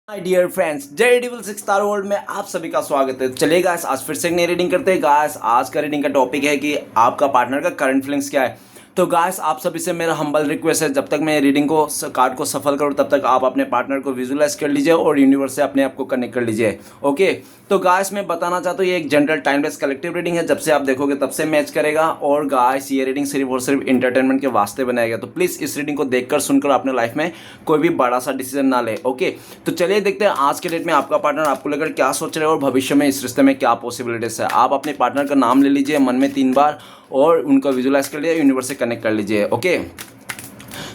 My dear friends, जय डिविल six star world में आप सभी का स्वागत है। चलिए गाइस, आज फिर से एक नई रीडिंग करते हैं। गाइस, आज का रीडिंग का टॉपिक है कि आपका पार्टनर का करंट फीलिंग्स क्या है। तो गाइस, आप सभी से मेरा हम्बल रिक्वेस्ट है, जब तक मैं रीडिंग को कार्ड को सफल करूँ तब तक आप अपने पार्टनर को विजुलाइज कर लीजिए और यूनिवर्स से अपने आप को कनेक्ट कर लीजिए। ओके, तो गाइस मैं बताना चाहता हूँ ये एक जनरल टाइमलेस कलेक्टिव रीडिंग है। जब से आप देखोगे तब से मैच करेगा। और गाइस, ये रीडिंग सिर्फ और सिर्फ इंटरटेनमेंट के वास्ते बनाया गया, तो प्लीज़ इस रीडिंग को देखकर सुनकर अपने लाइफ में कोई भी बड़ा सा डिसीजन ना ले। ओके, तो चलिए देखते हैं आज के डेट में आपका पार्टनर आपको लेकर क्या सोच रहे हैं और भविष्य में इस रिश्ते में क्या पॉसिबिलिटीज है। आप अपने पार्टनर का नाम ले लीजिए मन में 3 बार और उनका विजुलाइज कर लीजिए, यूनिवर्स से कनेक्ट कर लीजिए। ओके,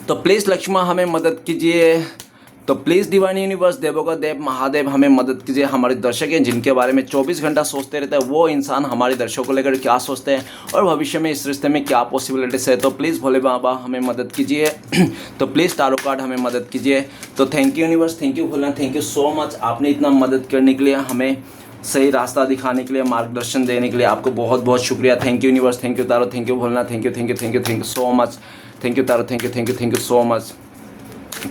तो प्लीज़ लक्ष्मण हमें मदद कीजिए। तो प्लीज़ डिवाइन यूनिवर्स, देवों का देव महादेव हमें मदद कीजिए। हमारे दर्शक हैं जिनके बारे में 24 घंटा सोचते रहते हैं, वो इंसान हमारे दर्शकों को लेकर क्या सोचते हैं और भविष्य में इस रिश्ते में क्या पॉसिबिलिटीज़ है। तो प्लीज़ भोले बाबा हमें मदद कीजिए। तो प्लीज़ टारो कार्ड हमें मदद कीजिए। तो thank you universe, thank you Bholenath, thank you so much. आपने इतना मदद करने के लिए, हमें सही रास्ता दिखाने के लिए, मार्गदर्शन देने के लिए आपको बहुत बहुत शुक्रिया। Thank you universe, thank you tarot, thank you Bholenath, thank you thank you thank you thank you so much. Thank you tarot, thank you thank you thank you so much.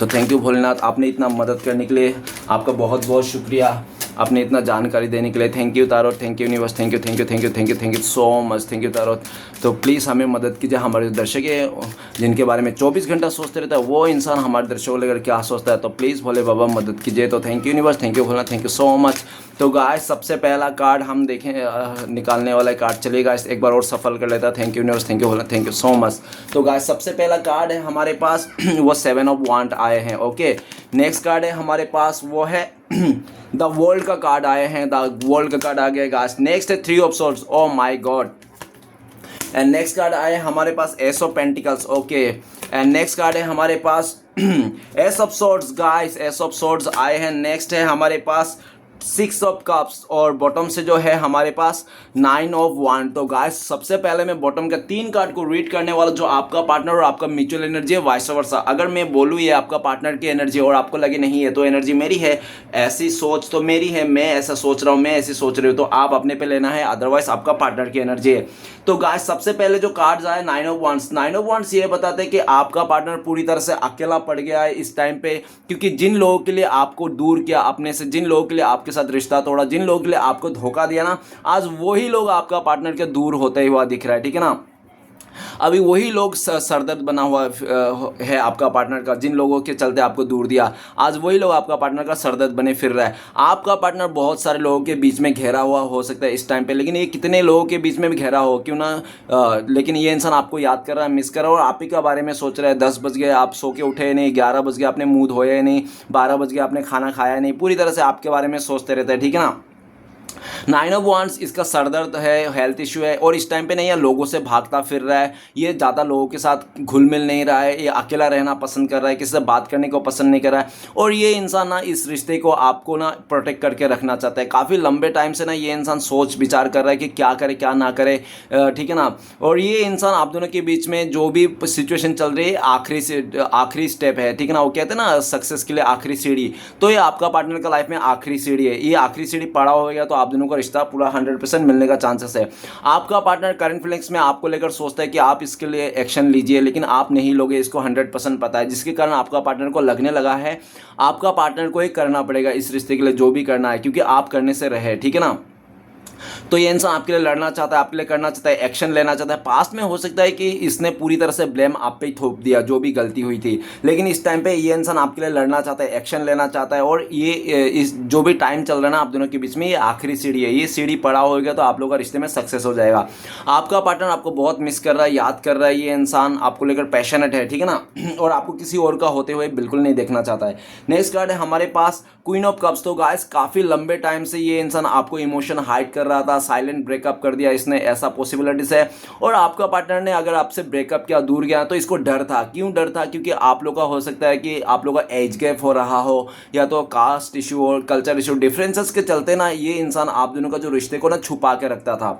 तो थैंक यू भोलेनाथ, आपने इतना मदद करने के लिए आपका बहुत बहुत शुक्रिया। आपने इतना जानकारी देने के लिए thank you tarot, thank you universe, thank you thank you thank you thank you thank you so much. Thank you tarot. तो प्लीज़ हमें मदद कीजिए। हमारे दर्शक है जिनके बारे में 24 घंटा सोचते रहता है, वो इंसान हमारे दर्शकों को लेकर क्या सोचता है। तो प्लीज़ भोले बाबा मदद कीजिए। तो thank you universe, thank you Bholenath, thank you so much. तो गाइस, सबसे पहला कार्ड हम देखें, निकालने वाला कार्ड चलिए गाइस एक बार और सफल कर लेता है। Thank you universe, thank you Bholenath, thank you so much. तो गाइस, सबसे पहला कार्ड है हमारे पास वो 7 ऑफ वांड आए हैं। ओके, नेक्स्ट कार्ड है हमारे पास वो है द वर्ल्ड का कार्ड आए हैं। द वर्ल्ड का कार्ड आ गया गाइस। नेक्स्ट है 3 of swords. Oh my God. And next card आए हमारे पास ace of pentacles. Okay, and next card है हमारे पास ace of swords guys. Ace of swords आए हैं। नेक्स्ट है हमारे पास 6 ऑफ कप्स और बॉटम से जो है हमारे पास 9 ऑफ वांड। तो गाइस, सबसे पहले मैं बॉटम का 3 कार्ड को रीड करने वाला, जो आपका पार्टनर और आपका म्यूचुअल एनर्जी है, वाइस वर्सा। अगर मैं बोलूँ ये आपका पार्टनर की एनर्जी और आपको लगे नहीं है तो एनर्जी मेरी है, ऐसी सोच तो मेरी है, मैं ऐसा सोच रहा हूँ, मैं ऐसी सोच रही हूँ, तो आप अपने पे लेना है, अदरवाइज आपका पार्टनर की एनर्जी है। तो गाइस, सबसे पहले जो कार्ड्स आए 9 ऑफ वांड्स। 9 ऑफ वांड्स ये बताते हैं कि आपका पार्टनर पूरी तरह से अकेला पड़ गया है इस टाइम पे, क्योंकि जिन लोगों के लिए आपको दूर किया अपने से, जिन लोगों के लिए आपके साथ रिश्ता तोड़ा, जिन लोगों के लिए आपको धोखा दिया ना, आज वही लोग आपका पार्टनर के दूर होते हुआ दिख रहा है। ठीक है ना, अभी वही लोग सरदर्द बना हुआ है आपका पार्टनर का, जिन लोगों के चलते आपको दूर दिया, आज वही लोग आपका पार्टनर का सरदर्द बने फिर रहा है। आपका पार्टनर बहुत सारे लोगों के बीच में घेरा हुआ हो सकता है इस टाइम पे, लेकिन ये कितने लोगों के बीच में भी घेरा हो क्यों ना, लेकिन ये इंसान आपको याद कर रहा है, मिस कर रहा है और आप ही के बारे में सोच रहा है। 10 बज गए, आप सो के उठे नहीं, 11 बज गए, आपने मुंह धोया नहीं, 12 बज गए, आपने खाना खाया नहीं, पूरी तरह से आपके बारे में सोचते रहते हैं। ठीक है ना, 9 ऑफ वांड्स इसका सरदर्द है, हेल्थ इशू है और इस टाइम पे नहीं है, लोगों से भागता फिर रहा है, ये ज़्यादा लोगों के साथ घुल मिल नहीं रहा है, ये अकेला रहना पसंद कर रहा है, किसी से बात करने को पसंद नहीं कर रहा है। और ये इंसान ना इस रिश्ते को आपको ना प्रोटेक्ट करके रखना चाहता है। काफ़ी लंबे टाइम से ना ये इंसान सोच विचार कर रहा है कि क्या करे क्या ना करे। ठीक है ना, और ये इंसान आप दोनों के बीच में जो भी सिचुएशन चल रही है, आखिरी स्टेप है। ठीक है ना, वो कहते हैं ना सक्सेस के लिए आखिरी सीढ़ी, तो ये आपका पार्टनर का लाइफ में आखिरी सीढ़ी है। ये आखिरी सीढ़ी पड़ा हो गया तो आप दोनों का रिश्ता पूरा 100% मिलने का चांसेस है। आपका पार्टनर करंट फीलिंग्स में आपको लेकर सोचता है कि आप इसके लिए एक्शन लीजिए, लेकिन आप नहीं लोगे, इसको 100% पता है, जिसके कारण आपका पार्टनर को लगने लगा है आपका पार्टनर को ही करना पड़ेगा इस रिश्ते के लिए जो भी करना है, क्योंकि आप करने से रहे। ठीक है ना, तो ये इंसान आपके लिए लड़ना चाहता है, आपके लिए करना चाहता है, एक्शन लेना चाहता है। पास्ट में हो सकता है कि इसने पूरी तरह से ब्लेम आप पे ही थोप दिया जो भी गलती हुई थी, लेकिन इस टाइम पे ये इंसान आपके लिए लड़ना चाहता है, एक्शन लेना चाहता है। और ये इस जो भी टाइम चल रहा है ना आप दोनों के बीच में, ये आखिरी सीढ़ी है। ये सीढ़ी पड़ा हो गया तो आप लोग का रिश्ते में सक्सेस हो जाएगा। आपका पार्टनर आपको बहुत मिस कर रहा है, याद कर रहा है, ये इंसान आपको लेकर पैशनेट है। ठीक है ना, और आपको किसी और का होते हुए बिल्कुल नहीं देखना चाहता है। नेक्स्ट कार्ड है हमारे पास क्वीन ऑफ कप्स। तो गाइस, काफ़ी लंबे टाइम से ये इंसान आपको इमोशन हाइड कर रहा था, साइलेंट ब्रेकअप कर दिया इसने, ऐसा पॉसिबिलिटीज है। और आपका पार्टनर ने अगर आपसे ब्रेकअप किया, दूर गया, तो इसको डर था। क्यों डर था? क्योंकि आप लोग का हो सकता है कि आप लोग का एज गैप हो रहा हो, या तो कास्ट इशू और कल्चर इशू, डिफरेंसेस के चलते ना ये इंसान आप दोनों का जो रिश्ते को ना छुपा के रखता था।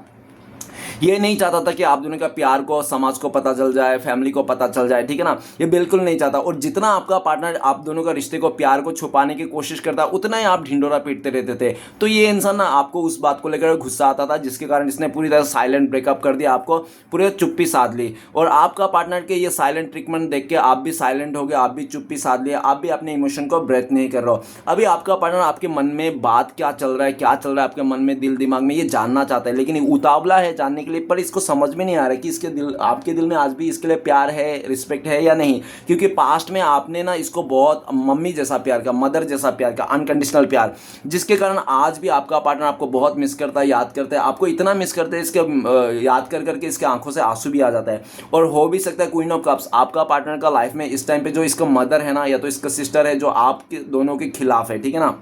ये नहीं चाहता था कि आप दोनों का प्यार को समाज को पता चल जाए, फैमिली को पता चल जाए, ठीक है ना, ये बिल्कुल नहीं चाहता। और जितना आपका पार्टनर आप दोनों का रिश्ते को, प्यार को छुपाने की कोशिश करता, उतना ही आप ढिंडोरा पीटते रहते थे। तो ये इंसान ना आपको उस बात को लेकर गुस्सा आता था, जिसके कारण इसने पूरी तरह साइलेंट ब्रेकअप कर दिया, आपको पूरी चुप्पी साध ली। और आपका पार्टनर के ये साइलेंट ट्रीटमेंट देख के आप भी साइलेंट हो गए, आप भी चुप्पी साध लिया, आप भी अपने इमोशन को ब्रेथ नहीं कर रहे हो। अभी आपका पार्टनर आपके मन में बात क्या चल रहा है, क्या चल रहा है आपके मन में, दिल दिमाग में, ये जानना चाहता है, लेकिन उतावला है जानने के लिए, पर इसको समझ में नहीं आ रहा कि इसके दिल, आपके दिल में आज भी इसके लिए प्यार है, रिस्पेक्ट है या नहीं। क्योंकि पास्ट में आपने ना इसको बहुत मम्मी जैसा प्यार का, मदर जैसा प्यार का, अनकंडीशनल प्यार, जिसके कारण आज भी आपका पार्टनर आपको बहुत मिस करता है, याद करता है, आपको इतना मिस करते हैं इसके याद कर करके इसके आंखों से आंसू भी आ जाता है। और हो भी सकता है क्वीन ऑफ कप्स आपका पार्टनर का लाइफ में इस टाइम पे जो इसका मदर है ना, या तो इसका सिस्टर है, जो आपके दोनों के खिलाफ है, ठीक है ना।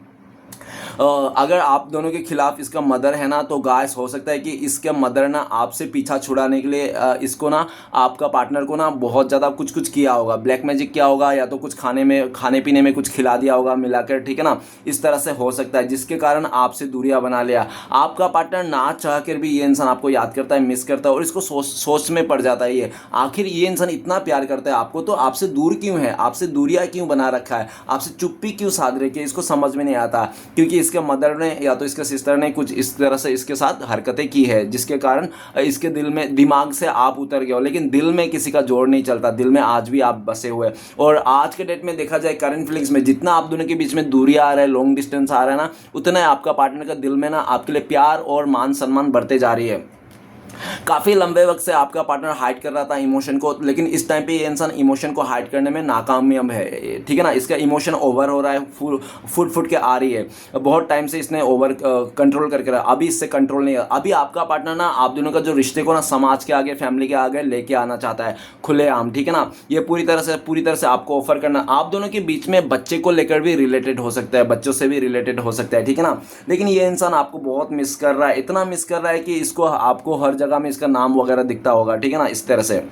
अगर आप दोनों के खिलाफ इसका मदर है ना, तो गाइस हो सकता है कि इसके मदर ना आपसे पीछा छुड़ाने के लिए इसको ना, आपका पार्टनर को ना बहुत ज़्यादा कुछ कुछ किया होगा, ब्लैक मैजिक किया होगा, या तो कुछ खाने पीने में कुछ खिला दिया होगा मिलाकर, ठीक है ना। इस तरह से हो सकता है, जिसके कारण आपसे दूरियां बना लिया। आपका पार्टनर ना चाह कर भी ये इंसान आपको याद करता है, मिस करता है, और इसको सोच में पड़ जाता है ये, आखिर ये इंसान इतना प्यार करता है आपको, तो आपसे दूर क्यों है, आपसे दूरियां क्यों बना रखा है, आपसे चुप्पी क्यों साध रखी है, इसको समझ में नहीं आता। क्योंकि इसके मदर ने या तो इसके सिस्टर ने कुछ इस तरह से इसके साथ हरकतें की है, जिसके कारण इसके दिल में, दिमाग से आप उतर गए हो, लेकिन दिल में किसी का जोर नहीं चलता, दिल में आज भी आप बसे हुए। और आज के डेट में देखा जाए, करंट फीलिंग्स में जितना आप दोनों के बीच में दूरी आ रहा है, लॉन्ग डिस्टेंस आ रहा है ना, उतना ही आपका पार्टनर का दिल में ना आपके लिए प्यार और मान सम्मान बढ़ते जा रही है। काफ़ी लंबे वक्त से आपका पार्टनर हाइड कर रहा था इमोशन को, लेकिन इस टाइम पे ये इंसान इमोशन को हाइड करने में नाकामयाब है, ठीक है ना। इसका इमोशन ओवर हो रहा है, फुट के आ रही है, बहुत टाइम से इसने ओवर कंट्रोल करके रहा, अभी इससे कंट्रोल नहीं है। अभी आपका पार्टनर ना आप दोनों का जो रिश्ते को ना समाज के आगे, फैमिली के आगे लेके आना चाहता है, खुलेआम, ठीक है ना। ये पूरी तरह से आपको ऑफर करना, आप दोनों के बीच में बच्चे को लेकर भी रिलेटेड हो सकता है, बच्चों से भी रिलेटेड हो सकता है, ठीक है ना। लेकिन ये इंसान आपको बहुत मिस कर रहा है, इतना मिस कर रहा है कि इसको, आपको हर जगह में इसका नाम वगैरह दिखता होगा, ठीक है ना, इस तरह से।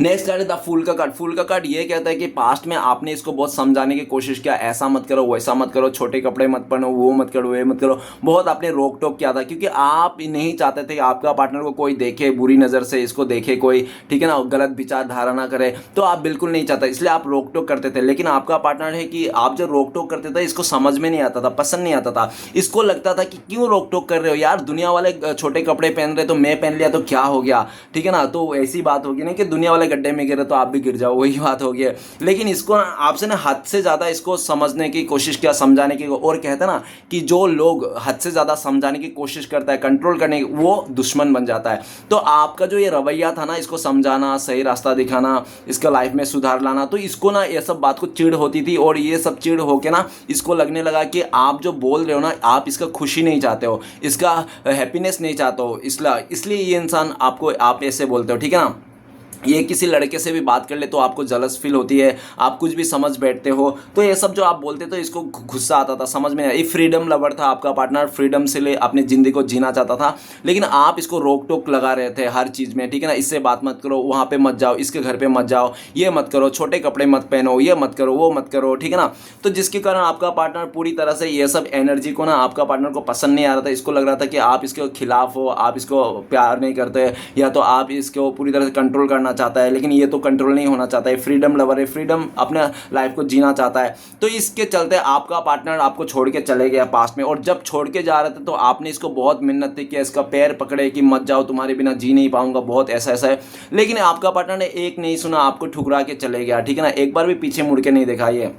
नेक्स्ट कार्ड है द फूल का कार्ड। फूल का कार्ड ये कहता है कि पास्ट में आपने इसको बहुत समझाने की कोशिश किया, ऐसा मत करो, वैसा मत करो, छोटे कपड़े मत पहनो, वो मत करो, ये मत करो, बहुत आपने रोक टोक किया था, क्योंकि आप नहीं चाहते थे आपका पार्टनर को कोई देखे बुरी नज़र से, इसको देखे कोई, ठीक है ना, गलत विचारधारा ना करे, तो आप बिल्कुल नहीं चाहते, इसलिए आप रोक टोक करते थे। लेकिन आपका पार्टनर है कि आप जो रोक टोक करते थे, इसको समझ में नहीं आता था, पसंद नहीं आता था, इसको लगता था कि क्यों रोक टोक कर रहे हो यार, दुनिया वाले छोटे कपड़े पहन रहे तो मैं पहन लिया तो क्या हो गया, ठीक है ना। तो ऐसी बात होगी ना कि दुनिया वाले गड्ढे में गिरे तो आप भी गिर जाओ, वही बात हो गई। लेकिन इसको आपसे ना हद से ज़्यादा इसको समझने की कोशिश किया, समझाने की, और कहते हैं ना कि जो लोग हद से ज़्यादा समझाने की कोशिश करता है, कंट्रोल करने की, वो दुश्मन बन जाता है। तो आपका जो ये रवैया था ना, इसको समझाना, सही रास्ता दिखाना, इसका लाइफ में सुधार लाना, तो इसको ना ये सब बात को चिढ़ होती थी, और ये सब चिढ़ होके ना इसको लगने लगा कि आप जो बोल रहे हो ना, आप इसका खुशी नहीं चाहते हो, इसका हैप्पीनेस नहीं चाहते हो, इसलिए ये इंसान आपको, आप ऐसे बोलते हो, ठीक है ना। ये किसी लड़के से भी बात कर ले तो आपको जलस फील होती है, आप कुछ भी समझ बैठते हो, तो ये सब जो आप बोलते तो इसको गुस्सा आता था, समझ में ये फ्रीडम लवर था आपका पार्टनर, फ्रीडम से ले अपनी ज़िंदगी को जीना चाहता था, लेकिन आप इसको रोक टोक लगा रहे थे हर चीज़ में, ठीक है ना। इससे बात मत करो, वहाँ पे मत जाओ, इसके घर पे मत जाओ, ये मत करो, छोटे कपड़े मत पहनो, ये मत करो, वो मत करो, ठीक है ना। तो जिसके कारण आपका पार्टनर पूरी तरह से ये सब एनर्जी को ना, आपका पार्टनर को पसंद नहीं आ रहा था, इसको लग रहा था कि आप इसके खिलाफ हो, आप इसको प्यार नहीं करते, या तो आप इसको पूरी तरह से कंट्रोल करना चाहता है, लेकिन ये तो कंट्रोल नहीं होना चाहता है, फ्रीडम लवर है, फ्रीडम अपने लाइफ को जीना चाहता है। तो इसके चलते आपका पार्टनर आपको छोड़ के चले गया पास्ट में, और जब छोड़ के जा रहे थे तो आपने इसको बहुत मिन्नत किया, इसका पैर पकड़े कि मत जाओ, तुम्हारे बिना जी नहीं पाऊंगा, बहुत ऐसा ऐसा है, लेकिन आपका पार्टनर ने एक नहीं सुना, आपको ठुकरा के चले गया, ठीक है ना। एक बार भी पीछे मुड़ के नहीं देखा। ये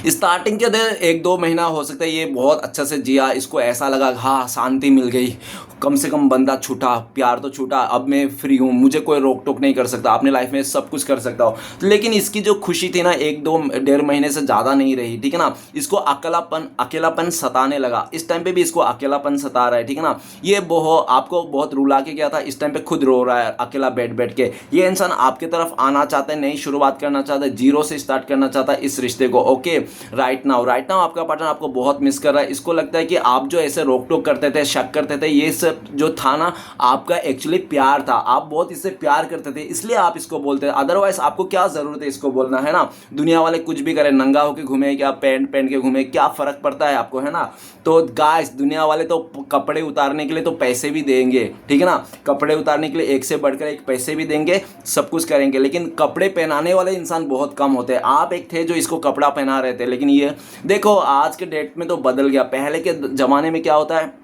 स्टार्टिंग के 1-2 महीना हो सकता है ये बहुत अच्छे से जिया, इसको ऐसा लगा हाँ शांति मिल गई, कम से कम बंदा छूटा, प्यार तो छूटा, अब मैं फ्री हूँ, मुझे कोई रोक टोक नहीं कर सकता, अपने लाइफ में सब कुछ कर सकता हूँ। लेकिन इसकी जो खुशी थी ना 1-2 महीने से ज़्यादा नहीं रही, ठीक है ना। इसको अकेलापन सताने लगा, इस टाइम पे भी इसको अकेलापन सता रहा है, ठीक है ना। ये आपको बहुत रुला के गया था, इस टाइम पे खुद रो रहा है अकेला बैठ के। ये इंसान आपके तरफ आना चाहता है, नई शुरुआत करना चाहता है, जीरो से स्टार्ट करना चाहता है इस रिश्ते को, ओके। राइट नाउ आपका पार्टनर आपको बहुत मिस कर रहा है। इसको लगता है कि आप जो ऐसे रोक टोक करते थे, शक करते थे, ये सब जो था ना आपका एक्चुअली प्यार था, आप बहुत इससे प्यार करते थे, इसलिए आप इसको बोलते हैं। अदरवाइज आपको क्या जरूरत है इसको बोलना, है ना। दुनिया वाले कुछ भी करें, नंगा होके घूमे क्या पैंट पहन के घूमे, क्या फर्क पड़ता है आपको, है ना। तो गाइस दुनिया वाले तो कपड़े उतारने के लिए तो पैसे भी देंगे, ठीक है ना, कपड़े उतारने के लिए एक से बढ़कर एक पैसे भी देंगे, सब कुछ करेंगे, लेकिन कपड़े पहनाने वाले इंसान बहुत कम होते हैं। आप एक थे जो इसको कपड़ा पहना रहे थे, लेकिन ये देखो आज के डेट में तो बदल गया। पहले के ज़माने में क्या होता है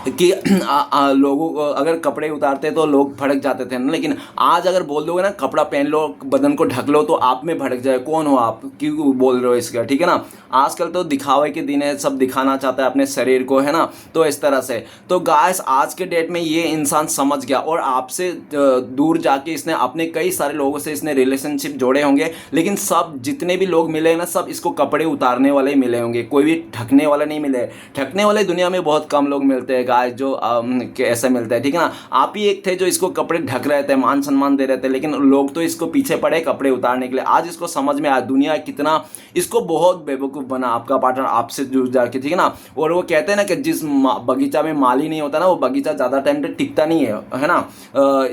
कि लोगों को अगर कपड़े उतारते तो लोग भड़क जाते थे ना, लेकिन आज अगर बोल दोगे ना कपड़ा पहन लो, बदन को ढक लो, तो आप में भड़क जाए, कौन हो आप, क्यों बोल रहे हो इसका, ठीक है ना। आजकल तो दिखावे के दिन है, सब दिखाना चाहता है अपने शरीर को, है ना। तो इस तरह से तो गाइस आज के डेट में ये इंसान समझ गया, और आपसे दूर जाके इसने अपने कई सारे लोगों से इसने रिलेशनशिप जोड़े होंगे, लेकिन सब जितने भी लोग मिले ना सब इसको कपड़े उतारने वाले ही मिले होंगे, कोई भी ढकने वाला नहीं मिले। ढकने वाले दुनिया में बहुत कम लोग मिलते हैं गाइस जो ऐसे मिलते हैं, ठीक है ना। आप ही एक थे जो इसको कपड़े ढक रहे थे, मान सम्मान दे रहे थे, लेकिन लोग तो इसको पीछे पड़े कपड़े उतारने के लिए। आज इसको समझ में आया दुनिया कितना इसको बहुत बेवकूफ़ बना आपका पार्टनर आपसे जुड़ जाके, ठीक है ना। और वो कहते हैं ना कि जिस बगीचा में माली नहीं होता ना, वो बगीचा ज़्यादा टाइम तक टिकता नहीं है ना।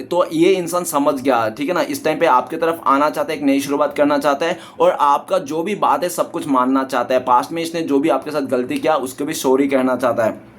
तो ये इंसान समझ गया, ठीक है ना। इस टाइम पे आपकी तरफ आना चाहता है, एक नई शुरुआत करना चाहता है, और आपका जो भी बात है सब कुछ मानना चाहता है। पास्ट में इसने जो भी आपके साथ गलती किया उसको भी सॉरी कहना चाहता है।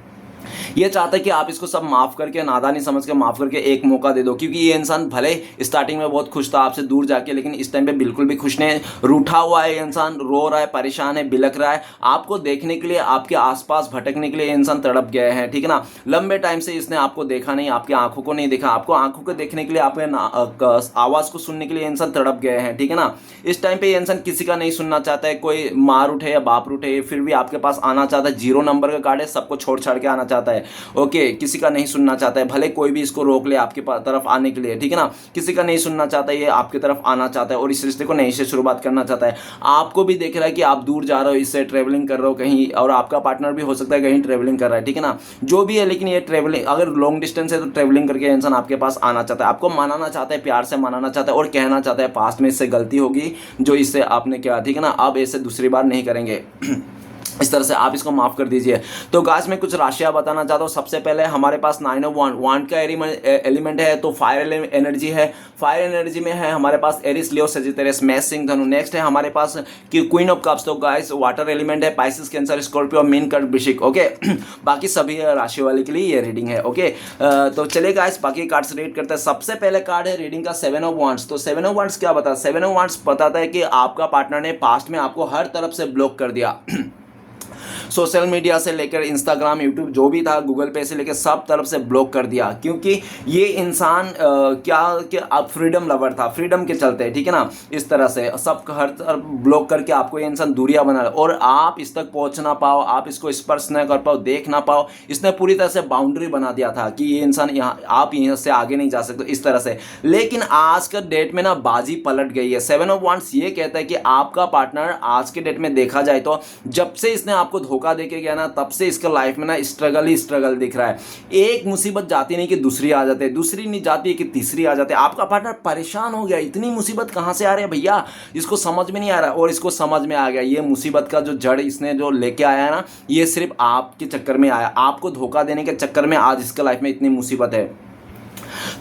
ये चाहता है कि आप इसको सब माफ़ करके, नादानी समझ के माफ़ करके एक मौका दे दो, क्योंकि ये इंसान भले स्टार्टिंग में बहुत खुश था आपसे दूर जाके, लेकिन इस टाइम पे बिल्कुल भी खुश नहीं है। रूठा हुआ है इंसान, रो रहा है, परेशान है, बिलख रहा है। आपको देखने के लिए, आपके आसपास भटकने के लिए इंसान तड़प गए हैं, ठीक है ना। लंबे टाइम से इसने आपको देखा नहीं, आपकी आंखों को नहीं देखा, आपको आंखों को देखने के लिए, आपके आवाज़ को सुनने के लिए इंसान तड़प गए हैं, ठीक है ना। इस टाइम पे ये इंसान किसी का नहीं सुनना चाहता है, कोई मार उठे या बाप उठे, फिर भी आपके पास आना चाहता है। 0 नंबर का कार्ड है, सबको छोड़ छाड़ के आना चाहता है, ओके। किसी का नहीं सुनना चाहता है, भले कोई भी इसको रोक ले आपके तरफ आने के लिए, ठीक है ना। किसी का नहीं सुनना चाहता है, ये आपकी तरफ आना चाहता है और इस रिश्ते को नई से शुरुआत करना चाहता है। आपको भी देख रहा है कि आप दूर जा रहे हो, इससे ट्रेवलिंग कर रहे हो कहीं, और आपका पार्टनर भी हो सकता है कहीं ट्रेवलिंग कर रहा है, ठीक है ना। जो भी है, लेकिन ये ट्रेवलिंग अगर लॉन्ग डिस्टेंस है तो ट्रेवलिंग करके इंसान आपके पास आना चाहता है, आपको मनाना चाहता है, प्यार से मनाना चाहता है, और कहना चाहता है पास्ट में इससे गलती होगी जो इससे आपने किया, ठीक है ना। अब ऐसे दूसरी बार नहीं करेंगे। इस तरह से आप इसको माफ़ कर दीजिए। तो गाइस मैं कुछ राशियाँ बताना चाहता हूँ। सबसे पहले हमारे पास 9 ऑफ वांड का एलिमेंट है, तो फायर एनर्जी है। फायर एनर्जी में है हमारे पास एरिस, लियो, सजिटेरियस, मेष, सिंह, धनु। नेक्स्ट है हमारे पास कि क्वीन ऑफ कप्स, तो गाइस वाटर एलिमेंट है, पाइसेस, कैंसर, स्कॉर्पियो, मीन, कर्क, वृश्चिक, ओके। बाकी सभी राशि वाले के लिए ये रीडिंग है, ओके। तो चलिए गाइस बाकी कार्ड्स रीड करते हैं। सबसे पहले कार्ड है रीडिंग का 7 ऑफ वांड्स। तो 7 ऑफ वांड्स क्या बताता है? 7 ऑफ वांड्स बताता है कि आपका पार्टनर ने पास्ट में आपको हर तरफ से ब्लॉक कर दिया। सोशल मीडिया से लेकर इंस्टाग्राम, यूट्यूब, जो भी था, गूगल पे से लेकर सब तरफ से ब्लॉक कर दिया, क्योंकि ये इंसान क्या कि आप फ्रीडम लवर था, फ्रीडम के चलते, ठीक है ना। इस तरह से सब हर तरफ ब्लॉक करके आपको ये इंसान दूरियां बना, और आप इस तक पहुंच ना पाओ, आप इसको स्पर्श न कर पाओ, देख ना पाओ। इसने पूरी तरह से बाउंड्री बना दिया था कि ये इंसान यहाँ, आप यहाँ से आगे नहीं जा सकते, इस तरह से। लेकिन आज का डेट में ना बाजी पलट गई है। 7 ऑफ वांड्स ये कहता है कि आपका पार्टनर आज के डेट में देखा जाए तो जब से इसने आपको धोखा देके गया ना, तब से इसका लाइफ में ना स्ट्रगल ही स्ट्रगल दिख रहा है। एक मुसीबत जाती नहीं कि दूसरी आ जाती है, दूसरी नहीं जाती है कि तीसरी आ जाती है। आपका पार्टनर परेशान हो गया, इतनी मुसीबत कहाँ से आ रही है भैया, इसको समझ में नहीं आ रहा। और इसको समझ में आ गया ये मुसीबत का जो जड़ इसने जो लेके आया है ना, ये सिर्फ आपके चक्कर में आया, आपको धोखा देने के चक्कर में आज इसका लाइफ में इतनी मुसीबत है।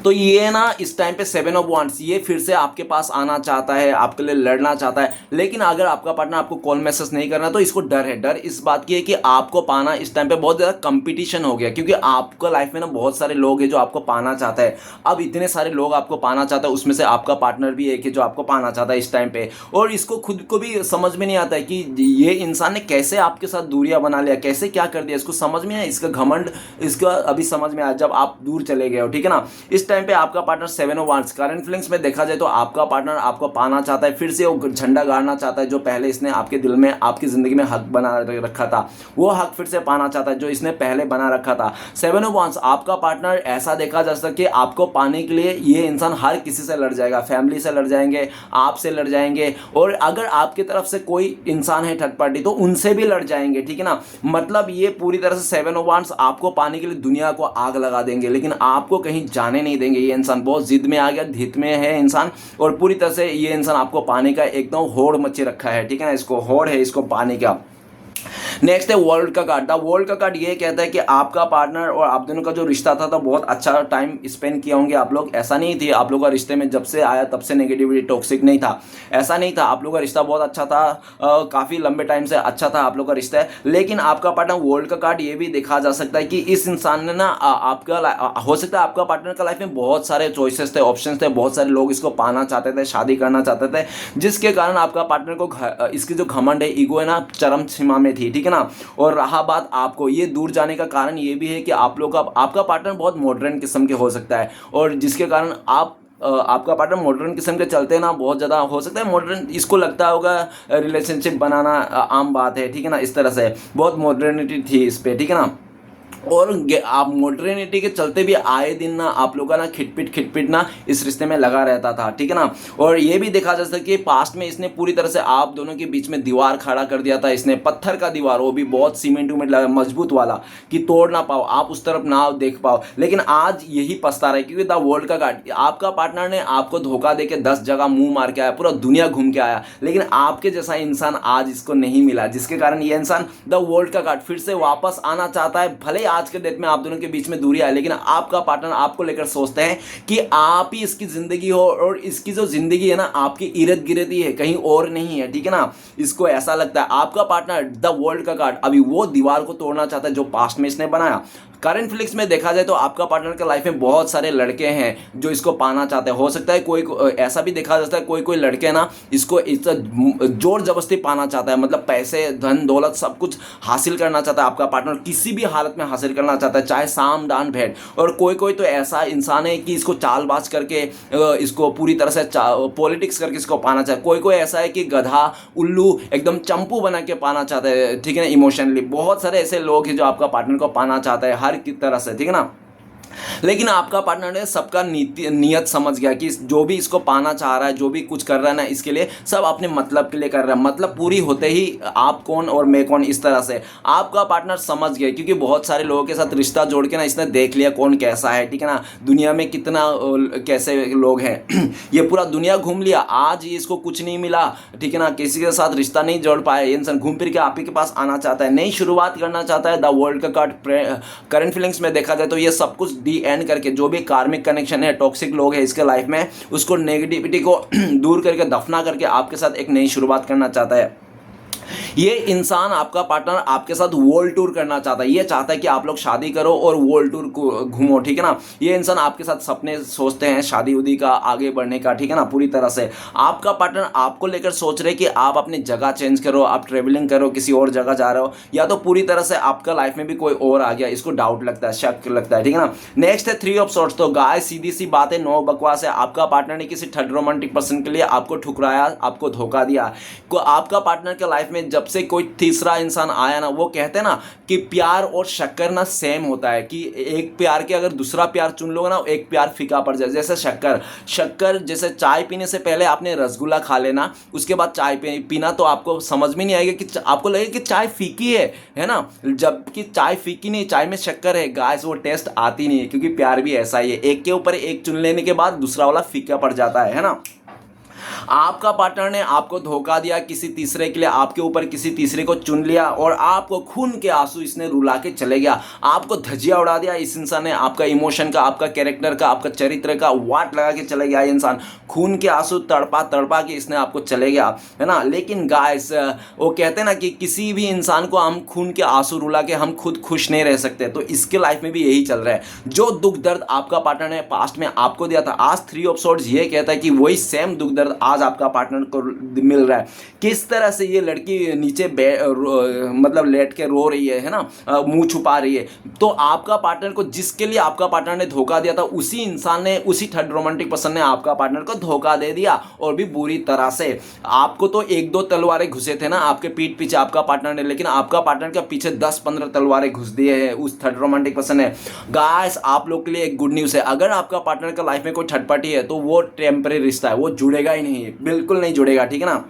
तो ये ना इस टाइम पे 7 ऑफ वांड्स ये फिर से आपके पास आना चाहता है, आपके लिए लड़ना चाहता है। लेकिन अगर आपका पार्टनर आपको कॉल मैसेज नहीं करना, तो इसको डर है। डर इस बात की है कि आपको पाना इस टाइम पे बहुत ज़्यादा कंपटीशन हो गया, क्योंकि आपका लाइफ में ना बहुत सारे लोग हैं जो आपको पाना चाहता है। अब इतने सारे लोग आपको पाना चाहता है, उसमें से आपका पार्टनर भी एक है जो आपको पाना चाहता है इस टाइम पे। और इसको खुद को भी समझ में नहीं आता है कि ये इंसान ने कैसे आपके साथ दूरियां बना लिया, कैसे क्या कर दिया, इसको समझ में नहीं। इसका घमंड इसका अभी समझ में आया जब आप दूर चले गए हो, ठीक है ना। इस टाइम पे आपका partner 7 of wands, current feelings में देखा जाए तो आपका पार्टनर आपको पाना चाहता है, फिर से वो झंडा गाड़ना चाहता है जो पहले इसने आपके दिल में, आपकी जिंदगी में हक बना रखा था, वो हक फिर से पाना चाहता है जो इसने पहले बना रखा था। 7 ऑफ वांड्स आपका पार्टनर ऐसा देखा जा सकता है कि आपको पाने के लिए ये इंसान हर किसी से लड़ जाएगा, फैमिली से लड़ जाएंगे, आपसे लड़ जाएंगे, और अगर आपकी तरफ से कोई इंसान है थर्ड पार्टी तो उनसे भी लड़ जाएंगे, ठीक है ना। मतलब ये पूरी तरह से 7 ऑफ वांड्स आपको पाने के लिए दुनिया को आग लगा देंगे, लेकिन आपको कहीं जाने नहीं देंगे। ये इंसान बहुत जिद में आ गया, धित में है इंसान, और पूरी तरह से ये इंसान आपको पाने का एकदम होड़ मचे रखा है, ठीक है ना, इसको होड़ है इसको पाने का। नेक्स्ट है वर्ल्ड का कार्ड। द वर्ल्ड का कार्ड ये कहता है कि आपका पार्टनर और आप दोनों का जो रिश्ता था तो बहुत अच्छा टाइम स्पेंड किया होंगे आप लोग। ऐसा नहीं थी आप लोग का रिश्ते में जब से आया तब से नेगेटिविटी टॉक्सिक नहीं था, ऐसा नहीं था। आप लोग का रिश्ता बहुत अच्छा था, काफ़ी लंबे टाइम से अच्छा था आप लोग का रिश्ता है। लेकिन आपका पार्टनर, वर्ल्ड का कार्ड ये भी देखा जा सकता है कि इस इंसान ने ना आपका हो सकता है आपका पार्टनर का लाइफ में बहुत सारे चॉइसेस थे, ऑप्शन थे, बहुत सारे लोग इसको पाना चाहते थे, शादी करना चाहते थे, जिसके कारण आपका पार्टनर को इसकी जो घमंड है, ईगो है ना, चरम सीमा में थी, ठीक है ना। और रहा बात आपको ये दूर जाने का कारण ये भी है कि आप लोग का आपका पार्टनर बहुत मॉडर्न किस्म के हो सकता है, और जिसके कारण आपका पार्टनर मॉडर्न किस्म के चलते ना, बहुत ज़्यादा हो सकता है मॉडर्न, इसको लगता होगा रिलेशनशिप बनाना आम बात है, ठीक है ना, इस तरह से बहुत मॉडर्निटी थी इस पर, ठीक है ना। और आप मॉडर्निटी के चलते भी आए दिन ना आप लोगों का ना खिटपिट ना इस रिश्ते में लगा रहता था, ठीक है ना। और ये भी देखा जा सकता है कि पास्ट में इसने पूरी तरह से आप दोनों के बीच में दीवार खड़ा कर दिया था, इसने पत्थर का दीवार, वो भी बहुत सीमेंट उमेंट लगा मजबूत वाला, कि तोड़ ना पाओ, आप उस तरफ ना देख पाओ। लेकिन आज यही पछता रहा है, क्योंकि द वर्ल्ड का कार्ड, आपका पार्टनर ने आपको धोखा दे के 10 जगह मुंह मार के आया, पूरा दुनिया घूम के आया, लेकिन आपके जैसा इंसान आज इसको नहीं मिला, जिसके कारण ये इंसान द वर्ल्ड का कार्ड फिर से वापस आना चाहता है। भले आज के डेट में आप दोनों के बीच में दूरी आए, लेकिन आपका पार्टनर आपको लेकर सोचते हैं कि आप ही इसकी जिंदगी हो, और इसकी जो जिंदगी है ना आपके इर्द गिर्द ही है, कहीं और नहीं है, ठीक है ना। इसको ऐसा लगता है आपका पार्टनर द वर्ल्ड का कार्ड अभी वो दीवार को तोड़ना चाहता है जो पास्ट में इसने बनाया। करंट फिलिक्स में देखा जाए तो आपका पार्टनर के लाइफ में बहुत सारे लड़के हैं जो इसको पाना चाहते हैं। हो सकता है कोई ऐसा भी देखा जाता है, कोई लड़के ना इसको जोर जबरदस्ती पाना चाहता है, मतलब पैसे धन दौलत सब कुछ हासिल करना चाहता है आपका पार्टनर, किसी भी हालत में हासिल करना चाहता है, चाहे साम दान भेंट। और कोई तो ऐसा इंसान है कि इसको चालबाज करके इसको पूरी तरह से पॉलिटिक्स करके इसको पाना चाहता है। कोई ऐसा है कि गधा उल्लू एकदम चंपू बना के पाना चाहता है, ठीक है ना, इमोशनली। बहुत सारे ऐसे लोग हैं जो आपका पार्टनर को पाना चाहता है हर की तरह से, ठीक है ना। लेकिन आपका पार्टनर ने सबका नियत समझ गया कि जो भी इसको पाना चाह रहा है, जो भी कुछ कर रहा है ना, इसके लिए सब अपने मतलब के लिए कर रहा है। मतलब पूरी होते ही आप कौन और मैं कौन, इस तरह से आपका पार्टनर समझ गया, क्योंकि बहुत सारे लोगों के साथ रिश्ता जोड़ के ना इसने देख लिया कौन कैसा है, ठीक है ना, दुनिया में कितना कैसे लोग हैं ये पूरा दुनिया घूम लिया, आज ये इसको कुछ नहीं मिला, ठीक है ना, किसी के साथ रिश्ता नहीं जोड़ पाया, ये इंसान घूम फिर के आप ही के पास आना चाहता है, नई शुरुआत करना चाहता है। द वर्ल्ड का कार्ड करंट फीलिंग्स में देखा जाए तो ये सब कुछ डी एंड करके, जो भी कार्मिक कनेक्शन है, टॉक्सिक लोग हैं इसके लाइफ में, उसको नेगेटिविटी को दूर करके, दफना करके आपके साथ एक नई शुरुआत करना चाहता है। ये इंसान आपका पार्टनर आपके साथ वर्ल्ड टूर करना चाहता है, ये चाहता है कि आप लोग शादी करो और वर्ल्ड टूर को घूमो, ठीक है ना। ये इंसान आपके साथ सपने सोचते हैं शादी उदी का, आगे बढ़ने का, ठीक है ना, पूरी तरह से। आपका पार्टनर आपको लेकर सोच रहे कि आप अपनी जगह चेंज करो, आप ट्रेवलिंग करो, किसी और जगह जा रहे हो, या तो पूरी तरह से आपका लाइफ में भी कोई और आ गया, इसको डाउट लगता है, शक लगता है, ठीक है ना। नेक्स्ट है 3 ऑफ सॉर्ड्स। तो गाय सीधी सी बात है, नो बकवास है। आपका पार्टनर ने किसी थर्ड रोमांटिक पर्सन के लिए आपको ठुकराया, आपको धोखा दिया। आपका पार्टनर के लाइफ में जब से कोई तीसरा इंसान आया ना, वो कहते हैं ना कि प्यार और शक्कर ना सेम होता है, कि एक प्यार के अगर दूसरा प्यार चुन लोगे ना, एक प्यार फीका पड़ जाए। जैसे शक्कर जैसे चाय पीने से पहले आपने रसगुल्ला खा लेना, उसके बाद चाय पीना, तो आपको समझ में नहीं आएगा कि आपको लगेगा कि चाय फीकी है ना, जबकि चाय फीकी नहीं, चाय में शक्कर है गाइस, वो टेस्ट आती नहीं है। क्योंकि प्यार भी ऐसा ही है, एक के ऊपर एक चुन लेने के बाद दूसरा वाला फीका पड़ जाता है ना। आपका पार्टनर ने आपको धोखा दिया किसी तीसरे के लिए, आपके ऊपर किसी तीसरे को चुन लिया, और आपको खून के आंसू इसने रुला के चले गया, आपको धजिया उड़ा दिया इस इंसान ने, आपका इमोशन का, आपका कैरेक्टर का, आपका चरित्र का वाट लगा के चले गया इंसान, खून के आंसू तड़पा के इसने आपको चले गया, है ना। लेकिन गाइस वो कहते हैं ना कि किसी भी इंसान को हम खून के आंसू रुला के हम खुद खुश नहीं रह सकते, तो इसके लाइफ में भी यही चल रहा है। जो दुख दर्द आपका पार्टनर ने पास्ट में आपको दिया था, आज 3 ऑफ सॉर्ड्स ये कहता है कि वही सेम दुख दर्द आज आपका पार्टनर को मिल रहा है। किस तरह से ये लड़की नीचे मतलब लेट के रो रही है ना, मुंह छुपा रही है, तो आपका पार्टनर को, जिसके लिए आपका पार्टनर ने धोखा दिया था, उसी इंसान ने, उसी थर्ड रोमांटिक पर्सन ने आपका पार्टनर को धोखा दे दिया, और भी बुरी तरह से। आपको तो 1-2 तलवारें घुसे थे ना आपके पीठ पीछे आपका पार्टनर ने, लेकिन आपका पार्टनर के पीछे 10-15 तलवारें घुस दिए हैं उस थर्ड रोमांटिक पर्सन ने। गाइस आप लोग के लिए एक गुड न्यूज़ है, अगर आपका पार्टनर का लाइफ में कोई थर्ड पार्टी है तो वो टेम्परेरी रिश्ता है, वो जुड़ेगा ही नहीं, बिल्कुल नहीं जुड़ेगा, ठीक है ना।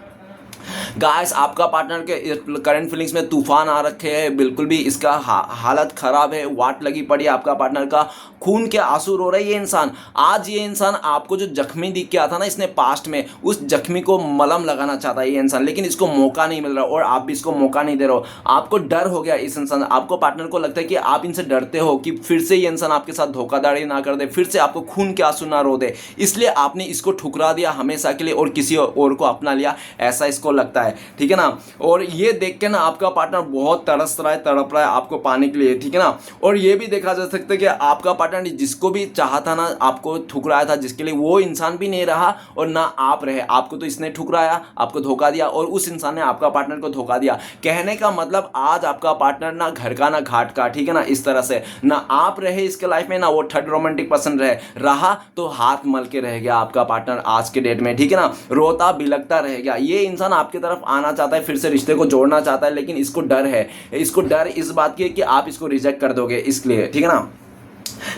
गाइस आपका पार्टनर के करंट फीलिंग्स में तूफान आ रखे हैं, बिल्कुल भी इसका हालत खराब है, वाट लगी पड़ी है आपका पार्टनर का, खून के आंसू रो रहा है ये इंसान। आज ये इंसान आपको जो जख्मी दिख के आता ना इसने पास्ट में, उस जख्मी को मलहम लगाना चाहता है ये इंसान, लेकिन इसको मौका नहीं मिल रहा और आप भी इसको मौका नहीं दे रहे हो। आपको डर हो गया इस इंसान, आपको पार्टनर को लगता है कि आप इनसे डरते हो कि फिर से ये इंसान आपके साथ धोखाधड़ी ना कर दे, फिर से आपको खून के आंसू ना रो दे, इसलिए आपने इसको ठुकरा दिया हमेशा के लिए और किसी और को अपना लिया, ऐसा इसको लगता है, ठीक है ना। और ये देख के ना आपका पार्टनर बहुत तरस रहा है, तड़प रहा है आपको पाने के लिए, ठीक है ना। और ये भी देखा जा सकता है कि आपका पार्टनर जिसको भी चाहता ना आपको ठुकराया था, जिसके लिए वो इंसान भी नहीं रहा और ना आप रहे, आपको तो इसने ठुकराया, आपको धोखा दिया और उस इंसान ने आपका पार्टनर को धोखा दिया। कहने का मतलब आज आपका पार्टनर ना घर का ना घाट का, ठीक है ना। इस तरह से ना आप रहे इसके लाइफ में, ना वो थर्ड रोमांटिक पर्सन रहा तो हाथ मल के रह गया आपका पार्टनर आज के डेट में, ठीक है ना। रोता बिलखता रह गया। ये इंसान आपकी तरफ आना चाहता है, फिर से रिश्ते को जोड़ना चाहता है, लेकिन इसको डर है, इसको डर इस बात की है कि आप इसको रिजेक्ट कर दोगे, इसलिए, ठीक है ना।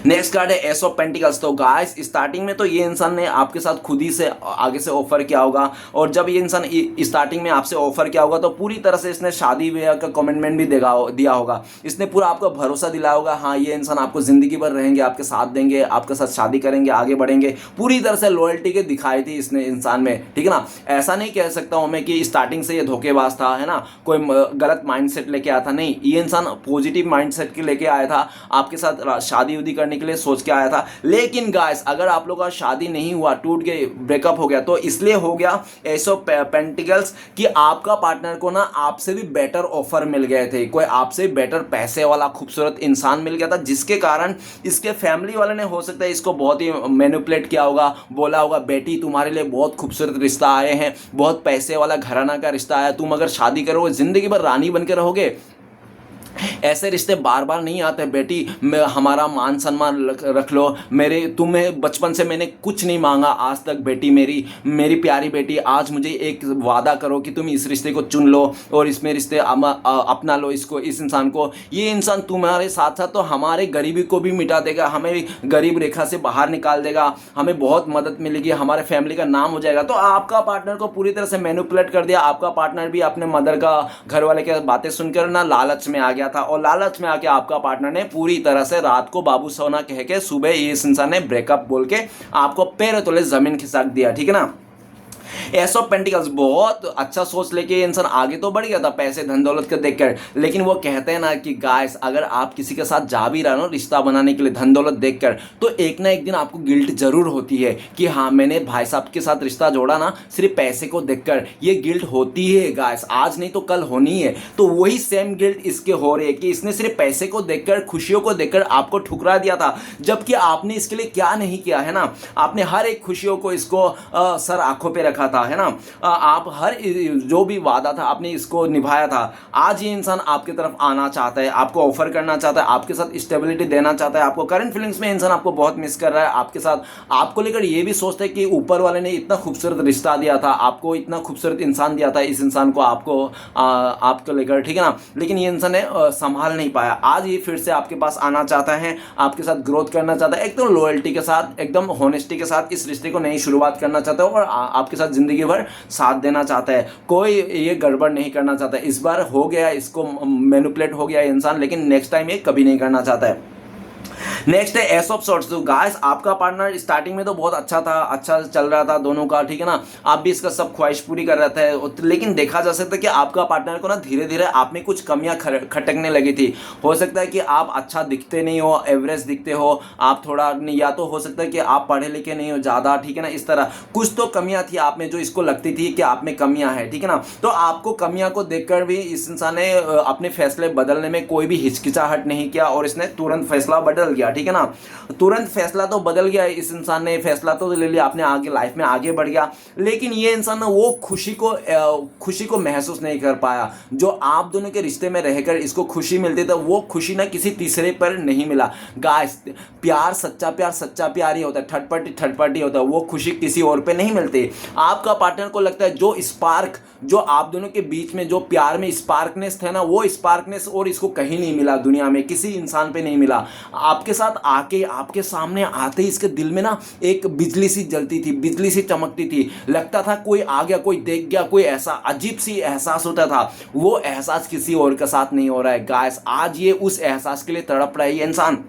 नेक्स्ट कार्ड है एस ऑफ पेंटिकल्स। तो गाइस स्टार्टिंग में तो ये इंसान ने आपके साथ खुद ही से आगे से ऑफर किया होगा, और जब ये इंसान स्टार्टिंग में आपसे ऑफर किया होगा तो पूरी तरह से इसने शादी ब्याह का कमिटमेंट भी दिया होगा, इसने पूरा आपको भरोसा दिलाया होगा, हाँ ये इंसान आपको जिंदगी भर रहेंगे, आपके साथ देंगे, आपके साथ शादी करेंगे, आगे बढ़ेंगे, पूरी तरह से लॉयल्टी के दिखाई थी इसने इंसान में, ठीक है ना। ऐसा नहीं कह सकता हूँ मैं कि स्टार्टिंग से ये धोखेबाज था, है ना, कोई गलत माइंडसेट लेके आया था, नहीं, ये इंसान पॉजिटिव माइंडसेट के लेके आया था, आपके साथ शादी करने के लिए सोच के आया था। लेकिन गाइस अगर आप लोगों का शादी नहीं हुआ, टूट गए, ब्रेकअप हो गया, तो इसलिए हो गया एस ऑफ पेंटिकल्स कि आपका पार्टनर को ना आपसे भी बेटर ऑफर मिल गए थे, कोई आपसे बेटर पैसे वाला खूबसूरत इंसान मिल गया था, जिसके कारण इसके फैमिली वाले ने हो सकता है इसको बहुत ही मैनिपुलेट किया होगा, बोला होगा बेटी तुम्हारे लिए बहुत खूबसूरत रिश्ता आए हैं, बहुत पैसे वाला घराना का रिश्ता आया, तुम अगर शादी करोगे जिंदगी भर रानी बन के रहोगे, ऐसे रिश्ते बार बार नहीं आते बेटी, हमारा मान सम्मान रख लो, तुम्हें बचपन से मैंने कुछ नहीं मांगा आज तक बेटी, मेरी प्यारी बेटी, आज मुझे एक वादा करो कि तुम इस रिश्ते को चुन लो और इसमें रिश्ते अपना लो, इस इंसान को, ये इंसान तुम्हारे साथ साथ तो हमारे गरीबी को भी मिटा देगा, हमें गरीब रेखा से बाहर निकाल देगा, हमें बहुत मदद मिलेगी, हमारे फैमिली का नाम हो जाएगा। तो आपका पार्टनर को पूरी तरह से मैनिपुलेट कर दिया, आपका पार्टनर भी अपने मदर का, घर वाले की बातें सुनकर ना लालच में आ गया था, और लालच में आके आपका पार्टनर ने पूरी तरह से रात को बाबू सोना कह के सुबह इस इंसान ने ब्रेकअप बोल के आपको पैरों तले जमीन खिसक दिया, ठीक है ना। एस ऑफ पेंटिकल्स बहुत अच्छा सोच लेके इंसान आगे तो बढ़ गया था पैसे धन दौलत के देखकर, लेकिन वो कहते हैं ना कि गाइस अगर आप किसी के साथ जा भी रहे हो रिश्ता बनाने के लिए धन दौलत देखकर, तो एक ना एक दिन आपको गिल्ट जरूर होती है कि हाँ मैंने भाई साहब के साथ रिश्ता जोड़ा ना सिर्फ पैसे को देखकर, ये गिल्ट होती है गाइस, आज नहीं तो कल होनी है। तो वही सेम गिल्ट इसके हो रही है कि इसने सिर्फ पैसे को देखकर, खुशियों को देखकर आपको ठुकरा दिया था, जबकि आपने इसके लिए क्या नहीं किया है ना, आपने हर एक खुशियों को इसको सर आंखों पे रखा था, है ना, आप हर जो भी वादा था आपने इसको निभाया था। आज ये इंसान आपकी तरफ आना चाहता है, आपको ऑफर करना चाहता है, आपके साथ स्टेबिलिटी देना चाहता है, आपको करंट फीलिंग्स में इंसान आपको बहुत मिस कर रहा है, आपके साथ आपको लेकर ये भी सोचता है कि ऊपर वाले ने इतना खूबसूरत रिश्ता दिया था, आपको इतना खूबसूरत इंसान दिया था, इस इंसान को आपको लेकर, ठीक है ना, लेकिन ये इंसान ने संभाल नहीं पाया। आज ये फिर से आपके पास आना चाहता है, आपके साथ ग्रोथ करना चाहता है, एकदम लॉयल्टी के साथ, एकदम हॉनेस्टी के साथ इस रिश्ते को नई शुरुआत करना चाहता है और आपके साथ जिंदगी भर साथ देना चाहता है, कोई ये गड़बड़ नहीं करना चाहता। इस बार हो गया, इसको मैनिपुलेट हो गया इंसान, लेकिन नेक्स्ट टाइम ये कभी नहीं करना चाहता है। नेक्स्ट है एस ऑफ सॉर्ट्स। तो गाइस आपका पार्टनर स्टार्टिंग में तो बहुत अच्छा था, अच्छा चल रहा था दोनों का, ठीक है ना, आप भी इसका सब ख्वाहिश पूरी कर रहे थे, लेकिन देखा जा सकता है कि आपका पार्टनर को ना धीरे धीरे आप में कुछ कमियां खटकने लगी थी। हो सकता है कि आप अच्छा दिखते नहीं हो, एवरेज दिखते हो, आप थोड़ा, या तो हो सकता है कि आप पढ़े लिखे नहीं हो ज़्यादा, ठीक है ना, इस तरह कुछ तो कमियां थी आप में जो इसको लगती थी कि आप में कमियां हैं, ठीक है ना। तो आपको कमियां को देखकर भी इस इंसान ने अपने फैसले बदलने में कोई भी हिचकिचाहट नहीं किया और इसने तुरंत फैसला बदल गया, ठीक है ना, तुरंत फैसला तो बदल गया, इस इंसान ने फैसला तो ले लिया, अपने आगे लाइफ में आगे बढ़ गया, लेकिन ये इंसान ना वो खुशी को महसूस नहीं कर पाया जो आप दोनों के रिश्ते में रहकर इसको खुशी मिलती थी, वो खुशी ना किसी तीसरे पर नहीं मिला। गाइस प्यार सच्चा प्यार ही होता है, थर्ड पार्टी होता है, वो खुशी किसी और पे नहीं मिलती। आपका पार्टनर को लगता है जो स्पार्क जो आप दोनों के बीच में जो प्यार में स्पार्कनेस था ना, वो स्पार्कनेस और इसको कहीं नहीं मिला, दुनिया में किसी इंसान पे नहीं मिला। आपके साथ आके आपके सामने आते ही इसके दिल में ना एक बिजली सी जलती थी, बिजली सी चमकती थी, लगता था कोई आ गया, कोई देख गया, कोई ऐसा अजीब सी एहसास होता था। वो एहसास किसी और के साथ नहीं हो रहा है गाइस। आज ये उस एहसास के लिए तड़प रहा है ये इंसान,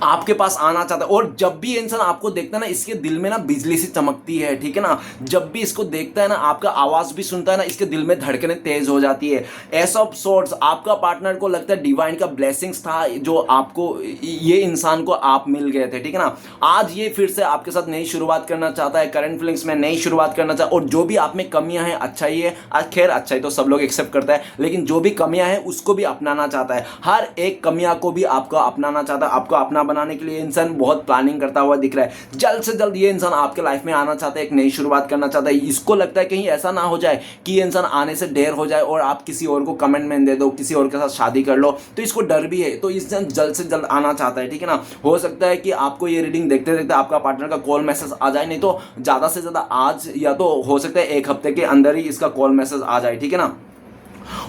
आपके पास आना चाहता है। और जब भी इंसान आपको देखता है ना, इसके दिल में ना बिजली सी चमकती है, ठीक है ना। जब भी इसको देखता है ना, आपका आवाज भी सुनता है ना, इसके दिल में धड़कनें तेज हो जाती है। ऐसा ऑफ सॉर्ट्स आपका पार्टनर को लगता है डिवाइन का ब्लेसिंग्स था जो आपको, ये इंसान को आप मिल गए थे, ठीक है ना। आज ये फिर से आपके साथ नई शुरुआत करना चाहता है, करंट फीलिंग्स में नई शुरुआत करना चाहता है। और जो भी आप में कमियां हैं, अच्छाई है, खैर अच्छाई तो सब लोग एक्सेप्ट करता है, लेकिन जो भी कमियां हैं उसको भी अपनाना चाहता है। हर एक कमियां को भी आपको अपनाना चाहता है। आपको अपना बनाने के लिए इंसान बहुत प्लानिंग करता हुआ दिख रहा है। जल्द से जल्द ये इंसान आपके लाइफ में आना चाहता है, एक नई शुरुआत करना चाहता है। इसको लगता है कहीं ऐसा ना हो जाए कि ये इंसान आने से देर हो जाए और आप किसी और को कमिटमेंट दे दो, किसी और के साथ शादी कर लो, तो इसको डर भी है। तो इंसान जल्द से जल्द आना चाहता है, ठीक है ना। हो सकता है कि आपको ये रीडिंग देखते देखते आपका पार्टनर का कॉल मैसेज आ जाए, नहीं तो ज्यादा से ज्यादा आज, या तो हो सकता है एक हफ्ते के अंदर ही इसका कॉल मैसेज आ जाए, ठीक है ना।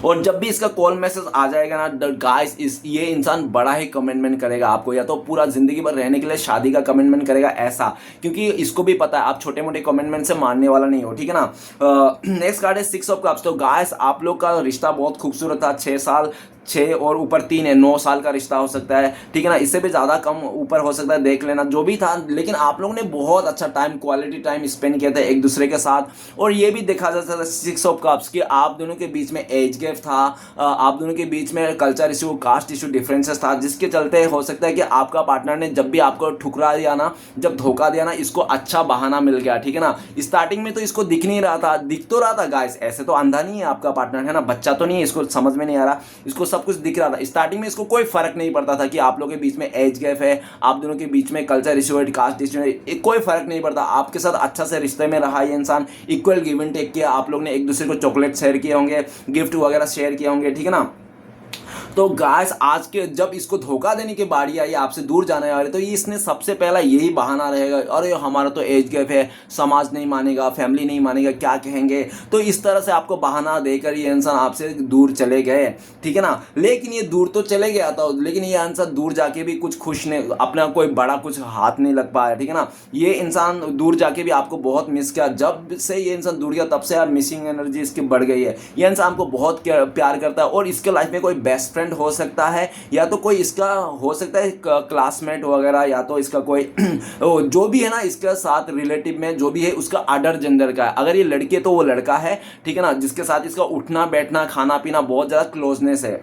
और जब भी इसका कॉल मैसेज आ जाएगा ना गाइस, ये इंसान बड़ा ही कमिटमेंट करेगा आपको, या तो पूरा जिंदगी भर रहने के लिए शादी का कमिटमेंट करेगा ऐसा, क्योंकि इसको भी पता है आप छोटे मोटे कमिटमेंट से मानने वाला नहीं हो, ठीक है ना। नेक्स्ट कार्ड है 6 ऑफ कप्स। तो गाइस आप लोग का रिश्ता बहुत खूबसूरत था, 6 साल, 6 और ऊपर 3 है, 9 साल का रिश्ता हो सकता है, ठीक है ना। इससे भी ज़्यादा कम ऊपर हो सकता है, देख लेना जो भी था। लेकिन आप लोगों ने बहुत अच्छा टाइम, क्वालिटी टाइम स्पेंड किया था एक दूसरे के साथ। और ये भी देखा जा सकता है 6 ऑफ कप्स कि आप दोनों के बीच में एज गैप था, आप दोनों के बीच में culture issue, caste issue, differences था, जिसके चलते हो सकता है कि आपका पार्टनर ने जब भी आपको ठुकरा दिया ना, जब धोखा दिया ना, इसको अच्छा बहाना मिल गया, ठीक है ना। स्टार्टिंग में तो इसको दिख नहीं रहा था, दिख तो रहा था गाइस, ऐसे तो अंधा नहीं है आपका पार्टनर, है ना, बच्चा तो नहीं है, इसको समझ में नहीं आ रहा, इसको सब कुछ दिख रहा था। स्टार्टिंग में इसको कोई फर्क नहीं पड़ता था कि आप लोगों के बीच में एज गैप है, आप दोनों के बीच में कल्चर इशू है, कास्ट इशू है, कोई फर्क नहीं पड़ता। आपके साथ अच्छा से रिश्ते में रहा ये इंसान, इक्वल गिव एंड टेक किया, आप लोग ने एक दूसरे को चॉकलेट शेयर किए होंगे, गिफ्ट वगैरह शेयर किए होंगे, ठीक है ना। तो गाइस आज के जब इसको धोखा देने की बारी आई, आपसे दूर जाने वाले, तो इसने सबसे पहला यही बहाना रहेगा, अरे हमारा तो एज गैप है, समाज नहीं मानेगा, फैमिली नहीं मानेगा, क्या कहेंगे। तो इस तरह से आपको बहाना देकर ये इंसान आपसे दूर चले गए, ठीक है ना। लेकिन ये दूर तो चले गया था, लेकिन ये इंसान दूर जाके भी कुछ खुश नहीं, अपना कोई बड़ा कुछ हाथ नहीं लग पाया, ठीक है ना। ये इंसान दूर जाके भी आपको बहुत मिस किया। जब से ये इंसान दूर गया तब से यार मिसिंग एनर्जी इसकी बढ़ गई है। ये इंसान आपको बहुत प्यार करता है और इसके लाइफ में कोई बेस्ट फ्रेंड हो सकता है, या तो कोई इसका हो सकता है क्लासमेट वगैरह, या तो इसका कोई जो भी है ना इसके साथ रिलेटिव में जो भी है उसका अदर जेंडर का है। अगर ये लड़की है तो वो लड़का है, ठीक है ना, जिसके साथ इसका उठना बैठना खाना पीना बहुत ज़्यादा क्लोजनेस है।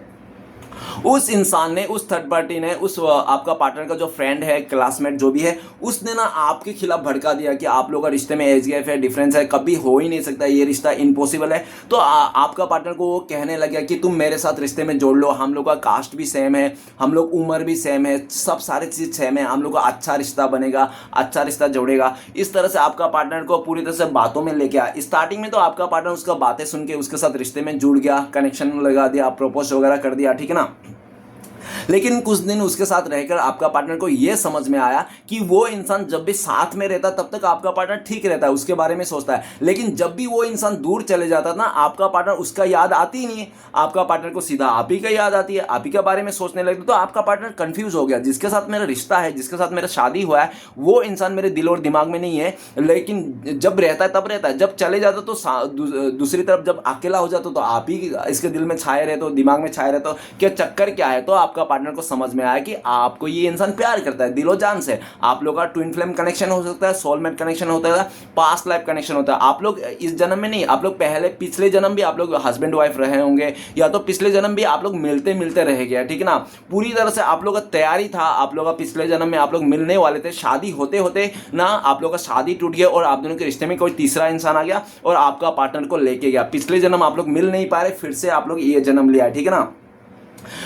उस इंसान ने, उस थर्ड पार्टी ने, उस आपका पार्टनर का जो फ्रेंड है, क्लासमेट जो भी है, उसने ना आपके खिलाफ भड़का दिया कि आप लोगों का रिश्ते में एज गैप है, डिफरेंस है, कभी हो ही नहीं सकता, ये रिश्ता इम्पॉसिबल है। तो आपका पार्टनर को वो कहने लग गया कि तुम मेरे साथ रिश्ते में जोड़ लो, हम लोग का कास्ट भी सेम है, हम लोग उम्र भी सेम है, सब सारी चीज़ सेम है, हम लोग का अच्छा रिश्ता बनेगा, अच्छा रिश्ता जोड़ेगा। इस तरह से आपका पार्टनर को पूरी तरह से बातों में लेके आया। स्टार्टिंग में तो आपका पार्टनर उसका बातें सुन के उसके साथ रिश्ते में जुड़ गया, कनेक्शन लगा दिया, प्रपोज वगैरह कर दिया, ठीक है ना। लेकिन कुछ दिन उसके साथ रहकर आपका पार्टनर को यह समझ में आया कि वो इंसान जब भी साथ में रहता तब तक आपका पार्टनर ठीक रहता है, उसके बारे में सोचता है। लेकिन जब भी वो इंसान दूर चले जाता ना, आपका पार्टनर उसका याद आती ही नहीं है, आपका पार्टनर को सीधा आप ही का याद आती है, आप ही के बारे में सोचने लगते। तो आपका पार्टनर कंफ्यूज हो गया, जिसके साथ मेरा रिश्ता है, जिसके साथ मेरा शादी हुआ है, वो इंसान मेरे दिल और दिमाग में नहीं है। लेकिन जब रहता है तब रहता है, जब चले जाता तो दूसरी तरफ जब अकेला हो जाता तो आप ही इसके दिल में छाए रहते हो, दिमाग में छाए रहते हो, क्या चक्कर क्या है। तो आपका पार्टनर को समझ में आया कि आपको ये इंसान प्यार करता है दिलो जान से। आप लोग का ट्विन फ्लेम कनेक्शन हो सकता है, सोलमेट कनेक्शन होता है, पास्ट लाइफ कनेक्शन होता है। आप लोग इस जन्म में नहीं, आप लोग पहले पिछले जन्म भी आप लोग हस्बैंड वाइफ रहे होंगे, या तो पिछले जन्म भी आप लोग मिलते मिलते रह गया, ठीक है ना। पूरी तरह से आप लोग का तैयारी था, आप लोग का पिछले जन्म में आप लोग मिलने वाले थे। शादी होते होते ना आप लोग का शादी टूट गया और आप दोनों के रिश्ते में कोई तीसरा इंसान आ गया और आपका पार्टनर को लेके गया। पिछले जन्म आप लोग मिल नहीं पा रहे, फिर से आप लोग ये जन्म लिया, ठीक है ना,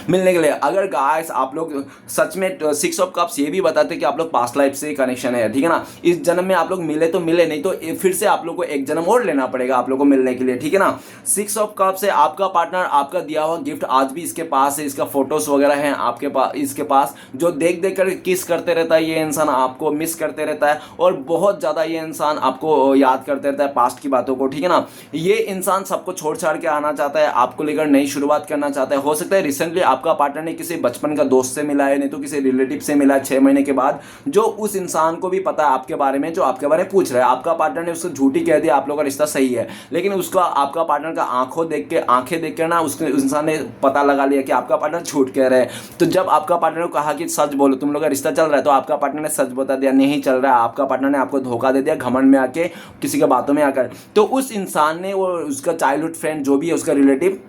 मिलने के लिए। अगर गाइस आप लोग सच में 6 ऑफ कप्स ये भी बताते कि आप लोग पास्ट लाइफ से कनेक्शन है, ठीक है ना, इस जन्म में आप लोग मिले तो मिले, नहीं तो फिर से आप लोग को एक जन्म और लेना पड़ेगा आप लोग को मिलने के लिए, ठीक है ना। 6 ऑफ कप्स से आपका पार्टनर आपका दिया हुआ गिफ्ट आज भी इसके पास है, इसका फोटोज वगैरह हैं आपके पास, इसके पास जो देख देख कर किस करते रहता है ये इंसान, आपको मिस करते रहता है और बहुत ज़्यादा ये इंसान आपको याद करते रहता है पास्ट की बातों को, ठीक है ना। ये इंसान सबको छोड़ छाड़ के आना चाहता है, आपको लेकर नई शुरुआत करना चाहता है। हो सकता है रिसेंट रिसेंटली आपका पार्टनर ने किसी बचपन का दोस्त से मिला है, नहीं तो किसी रिलेटिव से मिला है 6 महीने के बाद, जो उस इंसान को भी पता है आपके बारे में, जो आपके बारे में पूछ रहा है। आपका पार्टनर ने उसको झूठी कह दिया, आप लोगों का रिश्ता सही है, लेकिन उसका आपका पार्टनर का आंखें देख के ना उसके इंसान ने पता लगा लिया कि आपका पार्टनर झूठ कह रहा है। तो जब आपका पार्टनर को कहा कि सच बोलो, तुम लोग का रिश्ता चल रहा है, तो आपका पार्टनर ने सच बता दिया नहीं चल रहा है। आपका पार्टनर ने आपको धोखा दे दिया घमंड में आके, किसी के बातों में आकर। तो उस इंसान ने, वो उसका चाइल्डहुड फ्रेंड जो भी है, उसका रिलेटिव,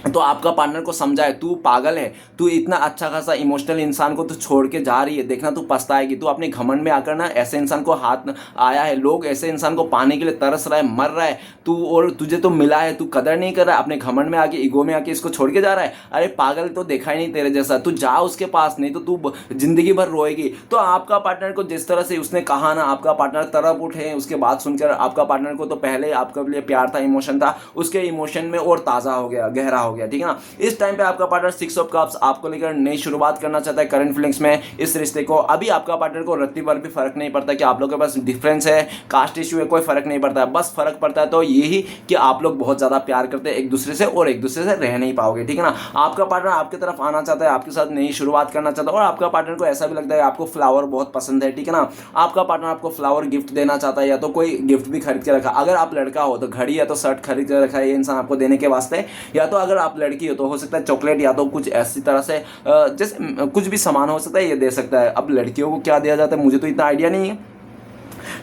तो आपका पार्टनर को समझाए तू पागल है, तू इतना अच्छा खासा इमोशनल इंसान को तू छोड़ के जा रही है, देखना तू पछताएगी। तू अपने घमंड में आकर ना ऐसे इंसान को हाथ आया है, लोग ऐसे इंसान को पाने के लिए तरस रहा है, मर रहा है तू, और तुझे तो मिला है, तू कदर नहीं कर रहा है, अपने घमंड में आके, ईगो में आके इसको छोड़ के जा रहा है। अरे पागल, तो देखा ही नहीं तेरे जैसा, तू जा उसके पास, नहीं तो तू जिंदगी भर रोएगी। तो आपका पार्टनर को जिस तरह से उसने कहा ना, आपका पार्टनर तरफ उठे उसके बात सुनकर। आपका पार्टनर को तो पहले आपके लिए प्यार था, इमोशन था, उसके इमोशन में और ताज़ा हो गया, गहरा हो गया, ठीक है ना। इस टाइम पे आपका पार्टनर 6 ऑफ कप्स आपको लेकर नई शुरुआत करना चाहता है करंट फीलिंग्स में इस रिश्ते को। अभी आपका पार्टनर को रत्ती भर भी फर्क नहीं पड़ता कि आप लोगों के पास डिफरेंस है, कास्ट इशू है, कोई फर्क नहीं पड़ता है। बस फर्क पड़ता है तो यही कि आप लोग बहुत ज़्यादा प्यार करते हैं एक दूसरे से, और एक दूसरे से रह नहीं पाओगे, ठीक है ना। आपका पार्टनर आपकी तरफ आना चाहता है, आपके साथ नई शुरुआत करना चाहता है, और आपका पार्टनर को ऐसा भी लगता है आपको फ्लावर बहुत पसंद है, ठीक है ना। आपका पार्टनर आपको फ्लावर गिफ्ट देना चाहता है, या तो कोई गिफ्ट भी खरीद के रखा। अगर आप लड़का हो तो घड़ी या तो शर्ट खरीद के रखा है ये इंसान आपको देने के वास्ते, या तो अगर आप लड़की हो तो हो सकता है चॉकलेट, या तो कुछ ऐसी तरह से जैसे कुछ भी सामान हो सकता है, ये दे सकता है। अब लड़कियों को क्या दिया जाता है मुझे तो इतना आइडिया नहीं है,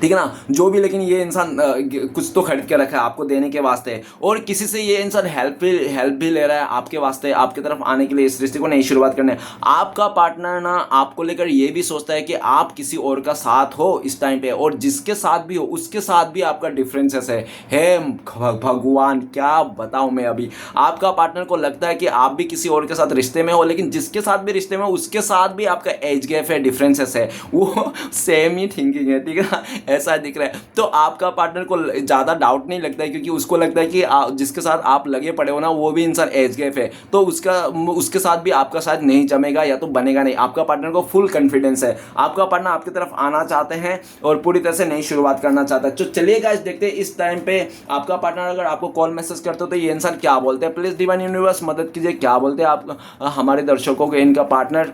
ठीक है ना, जो भी, लेकिन ये इंसान कुछ तो खरीद के रखा है आपको देने के वास्ते, और किसी से ये इंसान हेल्प भी ले रहा है आपके वास्ते, आपकी तरफ आने के लिए, इस रिश्ते को नई शुरुआत करने। आपका पार्टनर ना आपको लेकर ये भी सोचता है कि आप किसी और का साथ हो इस टाइम पे, और जिसके साथ भी हो उसके साथ भी आपका डिफरेंसेस है भगवान क्या बताऊं मैं। अभी आपका पार्टनर को लगता है कि आप भी किसी और के साथ रिश्ते में हो, लेकिन जिसके साथ भी रिश्ते में हो उसके साथ भी आपका एज गैप है, डिफरेंसेस है, वो सेम ही थिंकिंग है, ठीक है ना, ऐसा दिख रहा है। तो आपका पार्टनर को ज़्यादा डाउट नहीं लगता है, क्योंकि उसको लगता है कि जिसके साथ आप लगे पड़े हो ना वो भी इंसान एज गैप है, तो उसके साथ भी आपका साथ नहीं जमेगा या तो बनेगा नहीं। आपका पार्टनर को फुल कॉन्फिडेंस है, आपका पार्टनर आपकी तरफ आना चाहते हैं और पूरी तरह से नई शुरुआत करना चाहता है। तो चलिए गाइस देखते हैं इस टाइम पे आपका पार्टनर अगर आपको कॉल मैसेज करते हो तो ये इंसान क्या बोलते हैं। प्लीज़ डिवाइन यूनिवर्स मदद कीजिए, क्या बोलते हैं आप हमारे दर्शकों को इनका पार्टनर।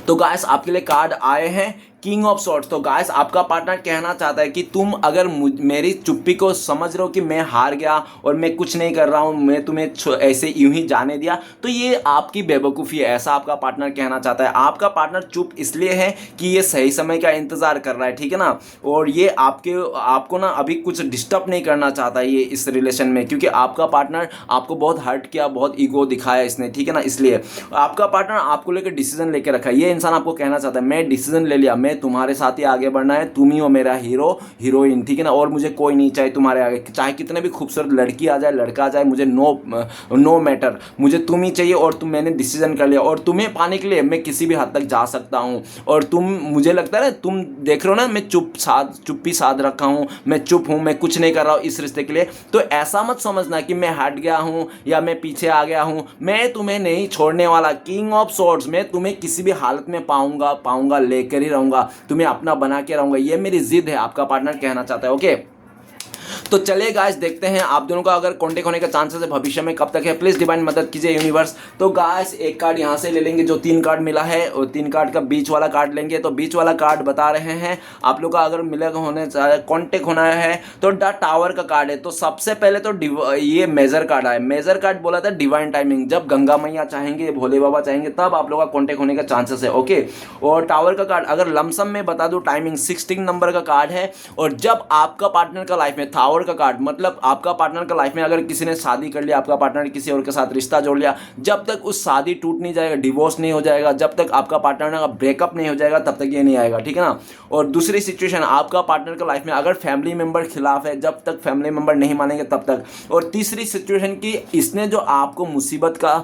तो गाइस आपके लिए कार्ड आए हैं किंग ऑफ सॉर्ड्स। तो गाइस आपका पार्टनर कहना चाहता है कि तुम अगर मेरी चुप्पी को समझ रहे हो कि मैं हार गया और मैं कुछ नहीं कर रहा हूँ, मैं तुम्हें ऐसे यूं ही जाने दिया, तो ये आपकी बेवकूफ़ी है, ऐसा आपका पार्टनर कहना चाहता है। आपका पार्टनर चुप इसलिए है कि ये सही समय का इंतज़ार कर रहा है, ठीक है ना, और ये आपको ना अभी कुछ डिस्टर्ब नहीं करना चाहता ये इस रिलेशन में, क्योंकि आपका पार्टनर आपको बहुत हर्ट किया, बहुत ईगो दिखाया इसने, ठीक है ना। इसलिए आपका पार्टनर आपको लेकर डिसीजन लेकर रखा है। ये इंसान आपको कहना चाहता है मैं डिसीजन ले लिया, तुम्हारे साथ ही आगे बढ़ना है, तुम ही हो मेरा हीरो हीरोइन, ठीक है ना, और मुझे कोई नहीं चाहिए तुम्हारे आगे, चाहे कितने भी खूबसूरत लड़की आ जाए लड़का आ जाए, मुझे नो मैटर, मुझे तुम ही चाहिए। और मैंने डिसीजन कर लिया, और तुम्हें पाने के लिए मैं किसी भी हद तक जा सकता हूँ। और मुझे लगता है तुम देख रहे हो ना मैं चुप्पी साध रखा हूँ, मैं चुप हूँ, मैं कुछ नहीं कर रहा हूँ इस रिश्ते के लिए। तो ऐसा मत समझना कि मैं हट गया हूँ या मैं पीछे आ गया हूँ, मैं तुम्हें नहीं छोड़ने वाला। किंग ऑफ सॉर्ड्स, मैं तुम्हें किसी भी हालत में पाऊंगा, लेकर ही रहूंगा, तुम्हें अपना बना के रहूंगा, ये मेरी जिद है, आपका पार्टनर कहना चाहता है। ओके, तो चलिए गाइस देखते हैं आप दोनों का अगर कॉन्टेक्ट होने का चांसेस है भविष्य में कब तक है। प्लीज डिवाइन मदद कीजिए यूनिवर्स। तो गाइस एक कार्ड यहाँ से ले लेंगे, जो 3 कार्ड मिला है, और 3 कार्ड का बीच वाला कार्ड लेंगे। तो बीच वाला कार्ड बता रहे हैं आप लोग का अगर मिलेगा होने कॉन्टेक्ट होना है तो द टावर का कार्ड है। तो सबसे पहले तो ये मेजर कार्ड आया। मेजर कार्ड बोला था डिवाइन टाइमिंग, जब गंगा मैया चाहेंगे, भोले बाबा चाहेंगे, तब आप लोग का कॉन्टेक्ट होने का चांसेस है। ओके, और टावर का कार्ड अगर लमसम में बता दूं टाइमिंग 16 नंबर का कार्ड है। और जब आपका पार्टनर का लाइफ में टावर का कार्ड मतलब आपका पार्टनर का लाइफ में अगर किसी ने शादी कर लिया, आपका पार्टनर किसी और के साथ रिश्ता जोड़ लिया, जब तक उस शादी टूट नहीं जाएगा, डिवोर्स नहीं हो जाएगा, जब तक आपका पार्टनर का ब्रेकअप नहीं हो जाएगा, तब तक ये नहीं आएगा, ठीक है ना। और दूसरी सिचुएशन, आपका पार्टनर का लाइफ में अगर फैमिली मेंबर खिलाफ है, जब तक फैमिली मेंबर नहीं मानेंगे तब तक। और तीसरी सिचुएशन की इसने जो आपको मुसीबत का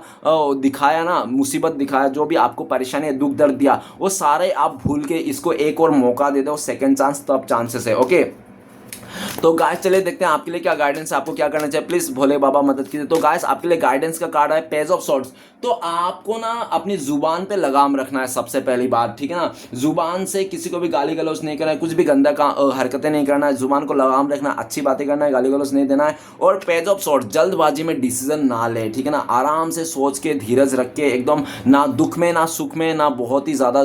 दिखाया ना, मुसीबत दिखाया, जो भी आपको परेशानी दुख दर्द दिया, वो सारे आप भूल के इसको एक और मौका दे दो, सेकेंड चांस, तब चांसेस है। ओके, तो गाइस चलिए देखते हैं आपके लिए क्या गाइडेंस है, आपको क्या करना चाहिए, प्लीज भोले बाबा मदद कीजिए। तो गाइस आपके लिए गाइडेंस का कार्ड है पेज ऑफ सॉर्ड्स। तो आपको ना अपनी जुबान पे लगाम रखना है सबसे पहली बात, ठीक है ना। जुबान से किसी को भी गाली गलौज नहीं करना है, कुछ भी गंदा हरकतें नहीं करना है, जुबान को लगाम रखना, अच्छी बातें करना है, गाली गलौज नहीं देना है। और पेज ऑफ सॉर्ड्स, जल्दबाजी में डिसीजन ना ले, ठीक है ना। आराम से सोच के धीरज रख के एकदम, ना दुख में ना सुख में ना बहुत ही ज़्यादा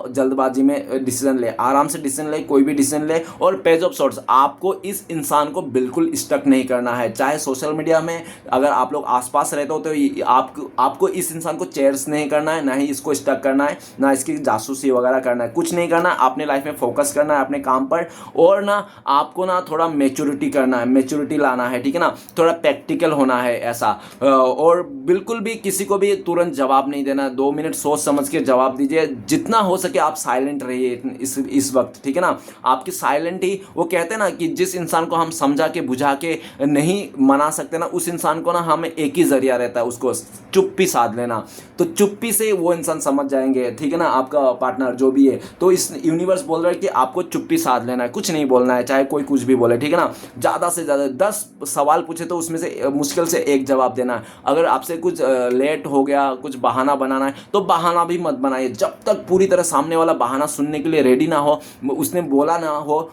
जल्दबाजी में डिसीजन ले, आराम से डिसीजन ले, कोई भी डिसीजन ले। और पेज ऑफ सॉर्ड्स, आपको इस इंसान को बिल्कुल स्टक नहीं करना है, चाहे सोशल मीडिया में अगर आप लोग आसपास रहते हो तो आपको इस इंसान को चेयर्स नहीं करना है, ना ही इसको स्टक करना है, ना इसकी जासूसी वगैरह करना है, कुछ नहीं करना है। अपने लाइफ में फोकस करना है अपने काम पर। और ना आपको ना थोड़ा मैच्योरिटी करना है, मैच्योरिटी लाना है, ठीक है ना। थोड़ा प्रैक्टिकल होना है ऐसा। और बिल्कुल भी किसी को भी तुरंत जवाब नहीं देना, 2 मिनट सोच समझ के जवाब दीजिए। जितना हो सके आप साइलेंट रहिए इस वक्त, ठीक है ना। आपकी साइलेंट ही, वो कहते हैं ना कि जिस इंसान को हम समझा के बुझा के नहीं मना सकते ना, उस इंसान को ना हमें एक ही जरिया रहता है, उसको चुप्पी साध लेना। तो चुप्पी से वो इंसान समझ जाएंगे, ठीक है ना, आपका पार्टनर जो भी है। तो इस यूनिवर्स बोल रहा है कि आपको चुप्पी साध लेना है, कुछ नहीं बोलना है, चाहे कोई कुछ भी बोले, ठीक है ना। ज़्यादा से ज़्यादा 10 सवाल पूछे तो उसमें से मुश्किल से एक जवाब देना है। अगर आपसे कुछ लेट हो गया, कुछ बहाना बनाना है तो बहाना भी मत बनाइए, जब तक पूरी तरह सामने वाला बहाना सुनने के लिए रेडी ना हो, उसने बोला ना हो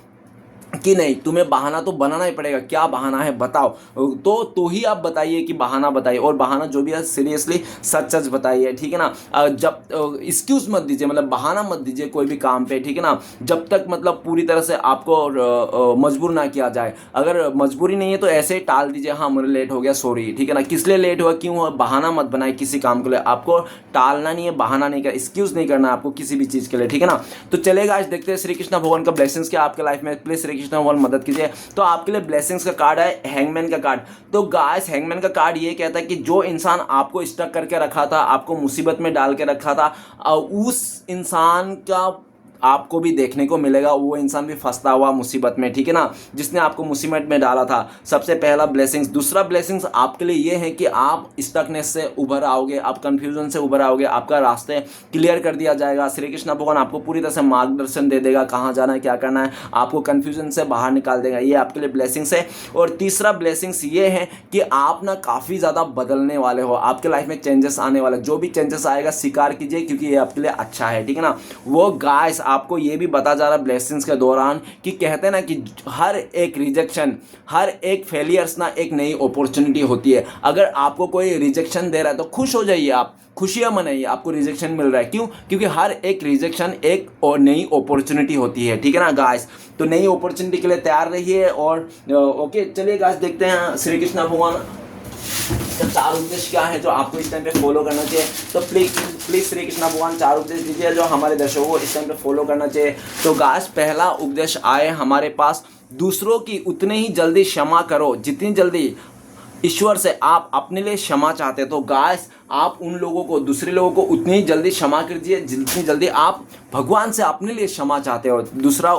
कि नहीं तुम्हें बहाना तो बनाना ही पड़ेगा, क्या बहाना है बताओ, तो ही आप बताइए कि बहाना बताइए। और बहाना जो भी है सीरियसली सच सच बताइए, ठीक है ना। जब एक्सक्यूज मत दीजिए, मतलब बहाना मत दीजिए कोई भी काम पे, ठीक है ना। जब तक मतलब पूरी तरह से आपको मजबूर ना किया जाए। अगर मजबूरी नहीं है तो ऐसे ही टाल दीजिए, हाँ मुझे लेट हो गया सॉरी, ठीक है ना। किस लिए लेट हुआ, क्यों हुआ, बहाना मत बनाए किसी काम के लिए। आपको टालना नहीं है, बहाना नहीं करना, एक्सक्यूज नहीं करना आपको किसी भी चीज़ के लिए, ठीक है ना। तो चलेगा, आज देखते हैं श्री कृष्ण भगवान का ब्लेसिंग्स क्या आपके लाइफ में। प्लीज श्री कृष्ण भगवान मदद कीजिए। तो आपके लिए ब्लेसिंग्स का कार्ड है हैंगमैन का कार्ड। तो गाइस हैंगमैन का कार्ड ये कहता है कि जो इंसान आपको स्टक करके रखा था, आपको मुसीबत में डाल के रखा था, उस इंसान का आपको भी देखने को मिलेगा, वो इंसान भी फंसता हुआ मुसीबत में, ठीक है ना, जिसने आपको मुसीबत में डाला था। सबसे पहला ब्लेसिंग्स। दूसरा ब्लेसिंग्स आपके लिए ये है कि आप स्टकनेस से उभर आओगे, आप कंफ्यूजन से उभर आओगे, आपका रास्ते क्लियर कर दिया जाएगा। श्री कृष्ण भगवान आपको पूरी तरह से मार्गदर्शन दे देगा, कहाँ जाना है क्या करना है, आपको कंफ्यूजन से बाहर निकाल देगा, ये आपके लिए ब्लेसिंग्स है। और तीसरा ब्लेसिंग्स ये है कि आप ना काफ़ी ज़्यादा बदलने वाले हो, आपके लाइफ में चेंजेस आने वाले, जो भी चेंजेस आएगा स्वीकार कीजिए क्योंकि ये आपके लिए अच्छा है, ठीक है ना। वो गाइस आपको ये भी बता जा रहा ब्लेसिंग्स के दौरान कि कहते हैं ना कि हर एक रिजेक्शन, हर एक फेलियर्स ना एक नई अपॉर्चुनिटी होती है। अगर आपको कोई रिजेक्शन दे रहा है तो खुश हो जाइए, आप खुशियां मनाइए, आपको रिजेक्शन मिल रहा है, क्यों, क्योंकि हर एक रिजेक्शन एक और नई अपॉर्चुनिटी होती है, ठीक है ना गाइस। तो नई अपॉर्चुनिटी के लिए तैयार रहिए। और ओके चलिए गाइस देखते हैं श्री कृष्ण भगवान का 4 उपदेश क्या है जो आपको इस टाइम पे फॉलो करना चाहिए। तो प्लीज श्री कृष्ण भगवान 4 उपदेश दीजिए जो हमारे दर्शकों को इस टाइम पे फॉलो करना चाहिए। तो गाइस पहला उपदेश आए हमारे पास, दूसरों की उतने ही जल्दी क्षमा करो जितनी जल्दी ईश्वर से आप अपने लिए क्षमा चाहते हैं। तो गाइस आप उन लोगों को, दूसरे लोगों को उतनी ही जल्दी क्षमा कीजिए जितनी जल्दी आप भगवान से अपने लिए क्षमा चाहते हो। दूसरा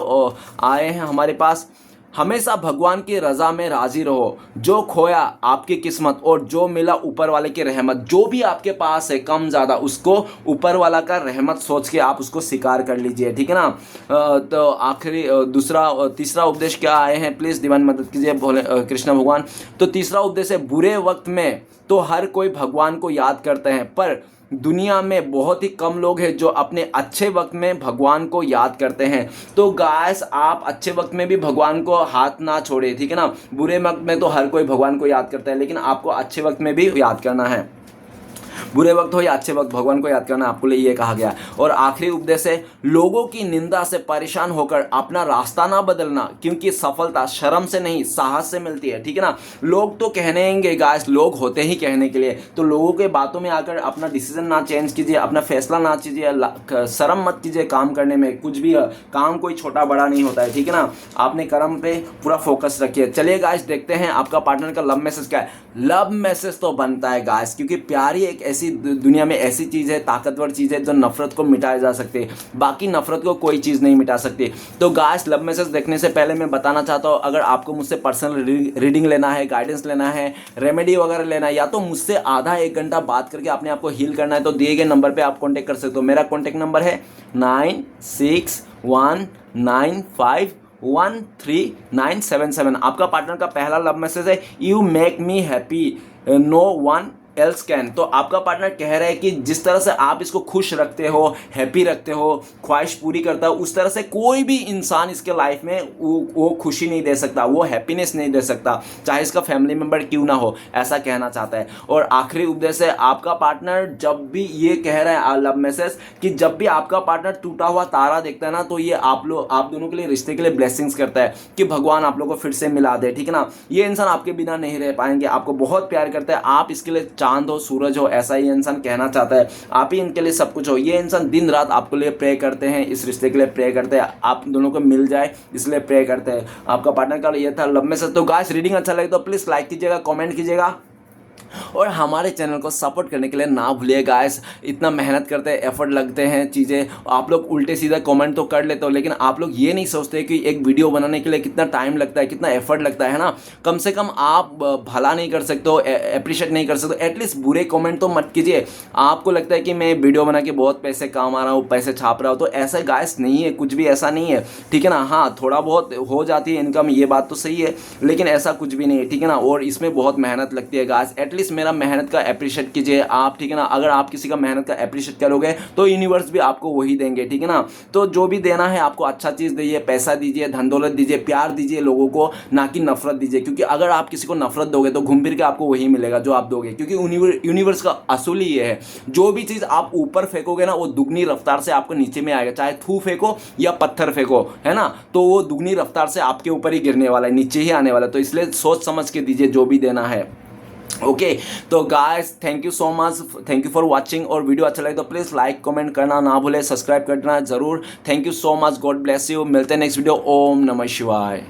आए हैं हमारे पास, हमेशा भगवान की रज़ा में राजी रहो, जो खोया आपकी किस्मत और जो मिला ऊपर वाले की रहमत। जो भी आपके पास है कम ज़्यादा, उसको ऊपर वाला का रहमत सोच के आप उसको स्वीकार कर लीजिए, ठीक है ना। तो आखिरी तीसरा उपदेश क्या आए हैं, प्लीज़ दीवान मदद कीजिए भोले कृष्ण भगवान। तो तीसरा उपदेश है, बुरे वक्त में तो हर कोई भगवान को याद करते हैं, पर दुनिया में बहुत ही कम लोग हैं जो अपने अच्छे वक्त में भगवान को याद करते हैं। तो गाइस आप अच्छे वक्त में भी भगवान को हाथ ना छोड़े, ठीक है ना। बुरे वक्त में तो हर कोई भगवान को याद करता है, लेकिन आपको अच्छे वक्त में भी याद करना है। बुरे वक्त हो या अच्छे वक्त भगवान को याद करना आपको लिए ये कहा गया। और आखिरी उपदेश है, लोगों की निंदा से परेशान होकर अपना रास्ता ना बदलना, क्योंकि सफलता शर्म से नहीं साहस से मिलती है, ठीक है ना। लोग तो कहनेंगे गाइस, लोग होते ही कहने के लिए, तो लोगों के बातों में आकर अपना डिसीजन ना चेंज कीजिए, अपना फैसला ना कीजिए, शर्म मत कीजिए काम करने में। कुछ भी काम कोई छोटा बड़ा नहीं होता है, ठीक है ना। आपने कर्म पे पूरा फोकस रखिए। चलिए गाइस देखते हैं आपका पार्टनर का लव मैसेज क्या है। लव मैसेज तो बनता है गाइस, क्योंकि प्यार ही एक ऐसी दुनिया में ऐसी चीज़ है, ताकतवर चीज़ है जो नफरत को मिटाया जा सकती है, बाकी नफरत को कोई चीज़ नहीं मिटा सकती। तो गाइस लव मैसेज देखने से पहले मैं बताना चाहता हूँ, अगर आपको मुझसे पर्सनल रीडिंग लेना है, गाइडेंस लेना है, रेमेडी वगैरह लेना है, या तो मुझसे आधा 1 घंटा बात करके अपने आप को हील करना है, तो दिए गए नंबर पर आप कॉन्टैक्ट कर सकते हो। मेरा कॉन्टैक्ट नंबर है 961954 137977। आपका पार्टनर का पहला लव मैसेज है, you make me happy no one else can. तो आपका पार्टनर कह रहा है कि जिस तरह से आप इसको खुश रखते हो, हैप्पी रखते हो, ख्वाहिश पूरी करता हो, उस तरह से कोई भी इंसान इसके लाइफ में वो खुशी नहीं दे सकता, वो हैप्पीनेस नहीं दे सकता, चाहे इसका फैमिली मेम्बर क्यों ना हो, ऐसा कहना चाहता है। और आखिरी उपदेश है, आपका पार्टनर जब भी ये कह रहा है लव मैसेज कि जब भी आपका पार्टनर टूटा हुआ तारा देखता है ना, तो ये आप दोनों के लिए, रिश्ते के लिए ब्लेसिंग्स करता है कि भगवान आप लोगों को फिर से मिला दे, ठीक है ना। ये इंसान आपके बिना नहीं रह पाएंगे, आपको बहुत प्यार करता है, आप इसके लिए चांद हो, सूरज हो, ऐसा ही इंसान कहना चाहता है, आप ही इनके लिए सब कुछ हो। ये इंसान दिन रात आपके लिए प्रे करते हैं, इस रिश्ते के लिए प्रे करते हैं, आप दोनों को मिल जाए इसलिए प्रे करते हैं। आपका पार्टनर का ये था लव मैसेज। तो गाइस रीडिंग अच्छा लगे तो प्लीज लाइक कीजिएगा, कमेंट कीजिएगा और हमारे चैनल को सपोर्ट करने के लिए ना भूलिए गाइस। इतना मेहनत करते हैं, एफर्ट लगते हैं, चीज़ें आप लोग उल्टे सीधा कमेंट तो कर लेते हो, लेकिन आप लोग ये नहीं सोचते कि एक वीडियो बनाने के लिए कितना टाइम लगता है, कितना एफर्ट लगता है ना। कम से कम आप भला नहीं कर सकते हो, अप्रिशिएट नहीं कर सकते, एटलीस्ट बुरे कमेंट तो मत कीजिए। आपको लगता है कि मैं वीडियो बना के बहुत पैसे कमा रहा हूँ, पैसे छाप रहा हूँ, तो ऐसा गाइस नहीं है, कुछ भी ऐसा नहीं है, ठीक है ना। हाँ, थोड़ा बहुत हो जाती है इनकम, ये बात तो सही है, लेकिन ऐसा कुछ भी नहीं है, ठीक है ना। और इसमें बहुत मेहनत लगती है गाइस, एटलीस्ट मेरा मेहनत का अप्रिशिएट कीजिए आप, ठीक है ना। अगर आप किसी का मेहनत का अप्रिशिएट करोगे तो यूनिवर्स भी आपको वही देंगे, ठीक है ना। तो जो भी देना है आपको अच्छा चीज़ दीजिए, पैसा दीजिए, धन दौलत दीजिए, प्यार दीजिए लोगों को, ना कि नफरत दीजिए, क्योंकि अगर आप किसी को नफरत दोगे तो घूम फिर के आपको वही मिलेगा जो आप दोगे, क्योंकि यूनिवर्स का असूल ही ये है, जो भी चीज़ आप ऊपर फेंकोगे ना वो दुगनी रफ्तार से आपको नीचे में आएगा, चाहे थू फेंको या पत्थर फेंको, है ना, तो वो दुगनी रफ्तार से आपके ऊपर ही गिरने वाला है, नीचे ही आने वाला है। तो इसलिए सोच समझ के दीजिए जो भी देना है, ओके। तो guys thank you so much, thank you for watching. और वीडियो अच्छा लगे तो प्लीज़ लाइक कमेंट करना ना भूले, सब्सक्राइब करना जरूर। Thank you so much, God bless you. मिलते हैं नेक्स्ट वीडियो। ओम नमः शिवाय।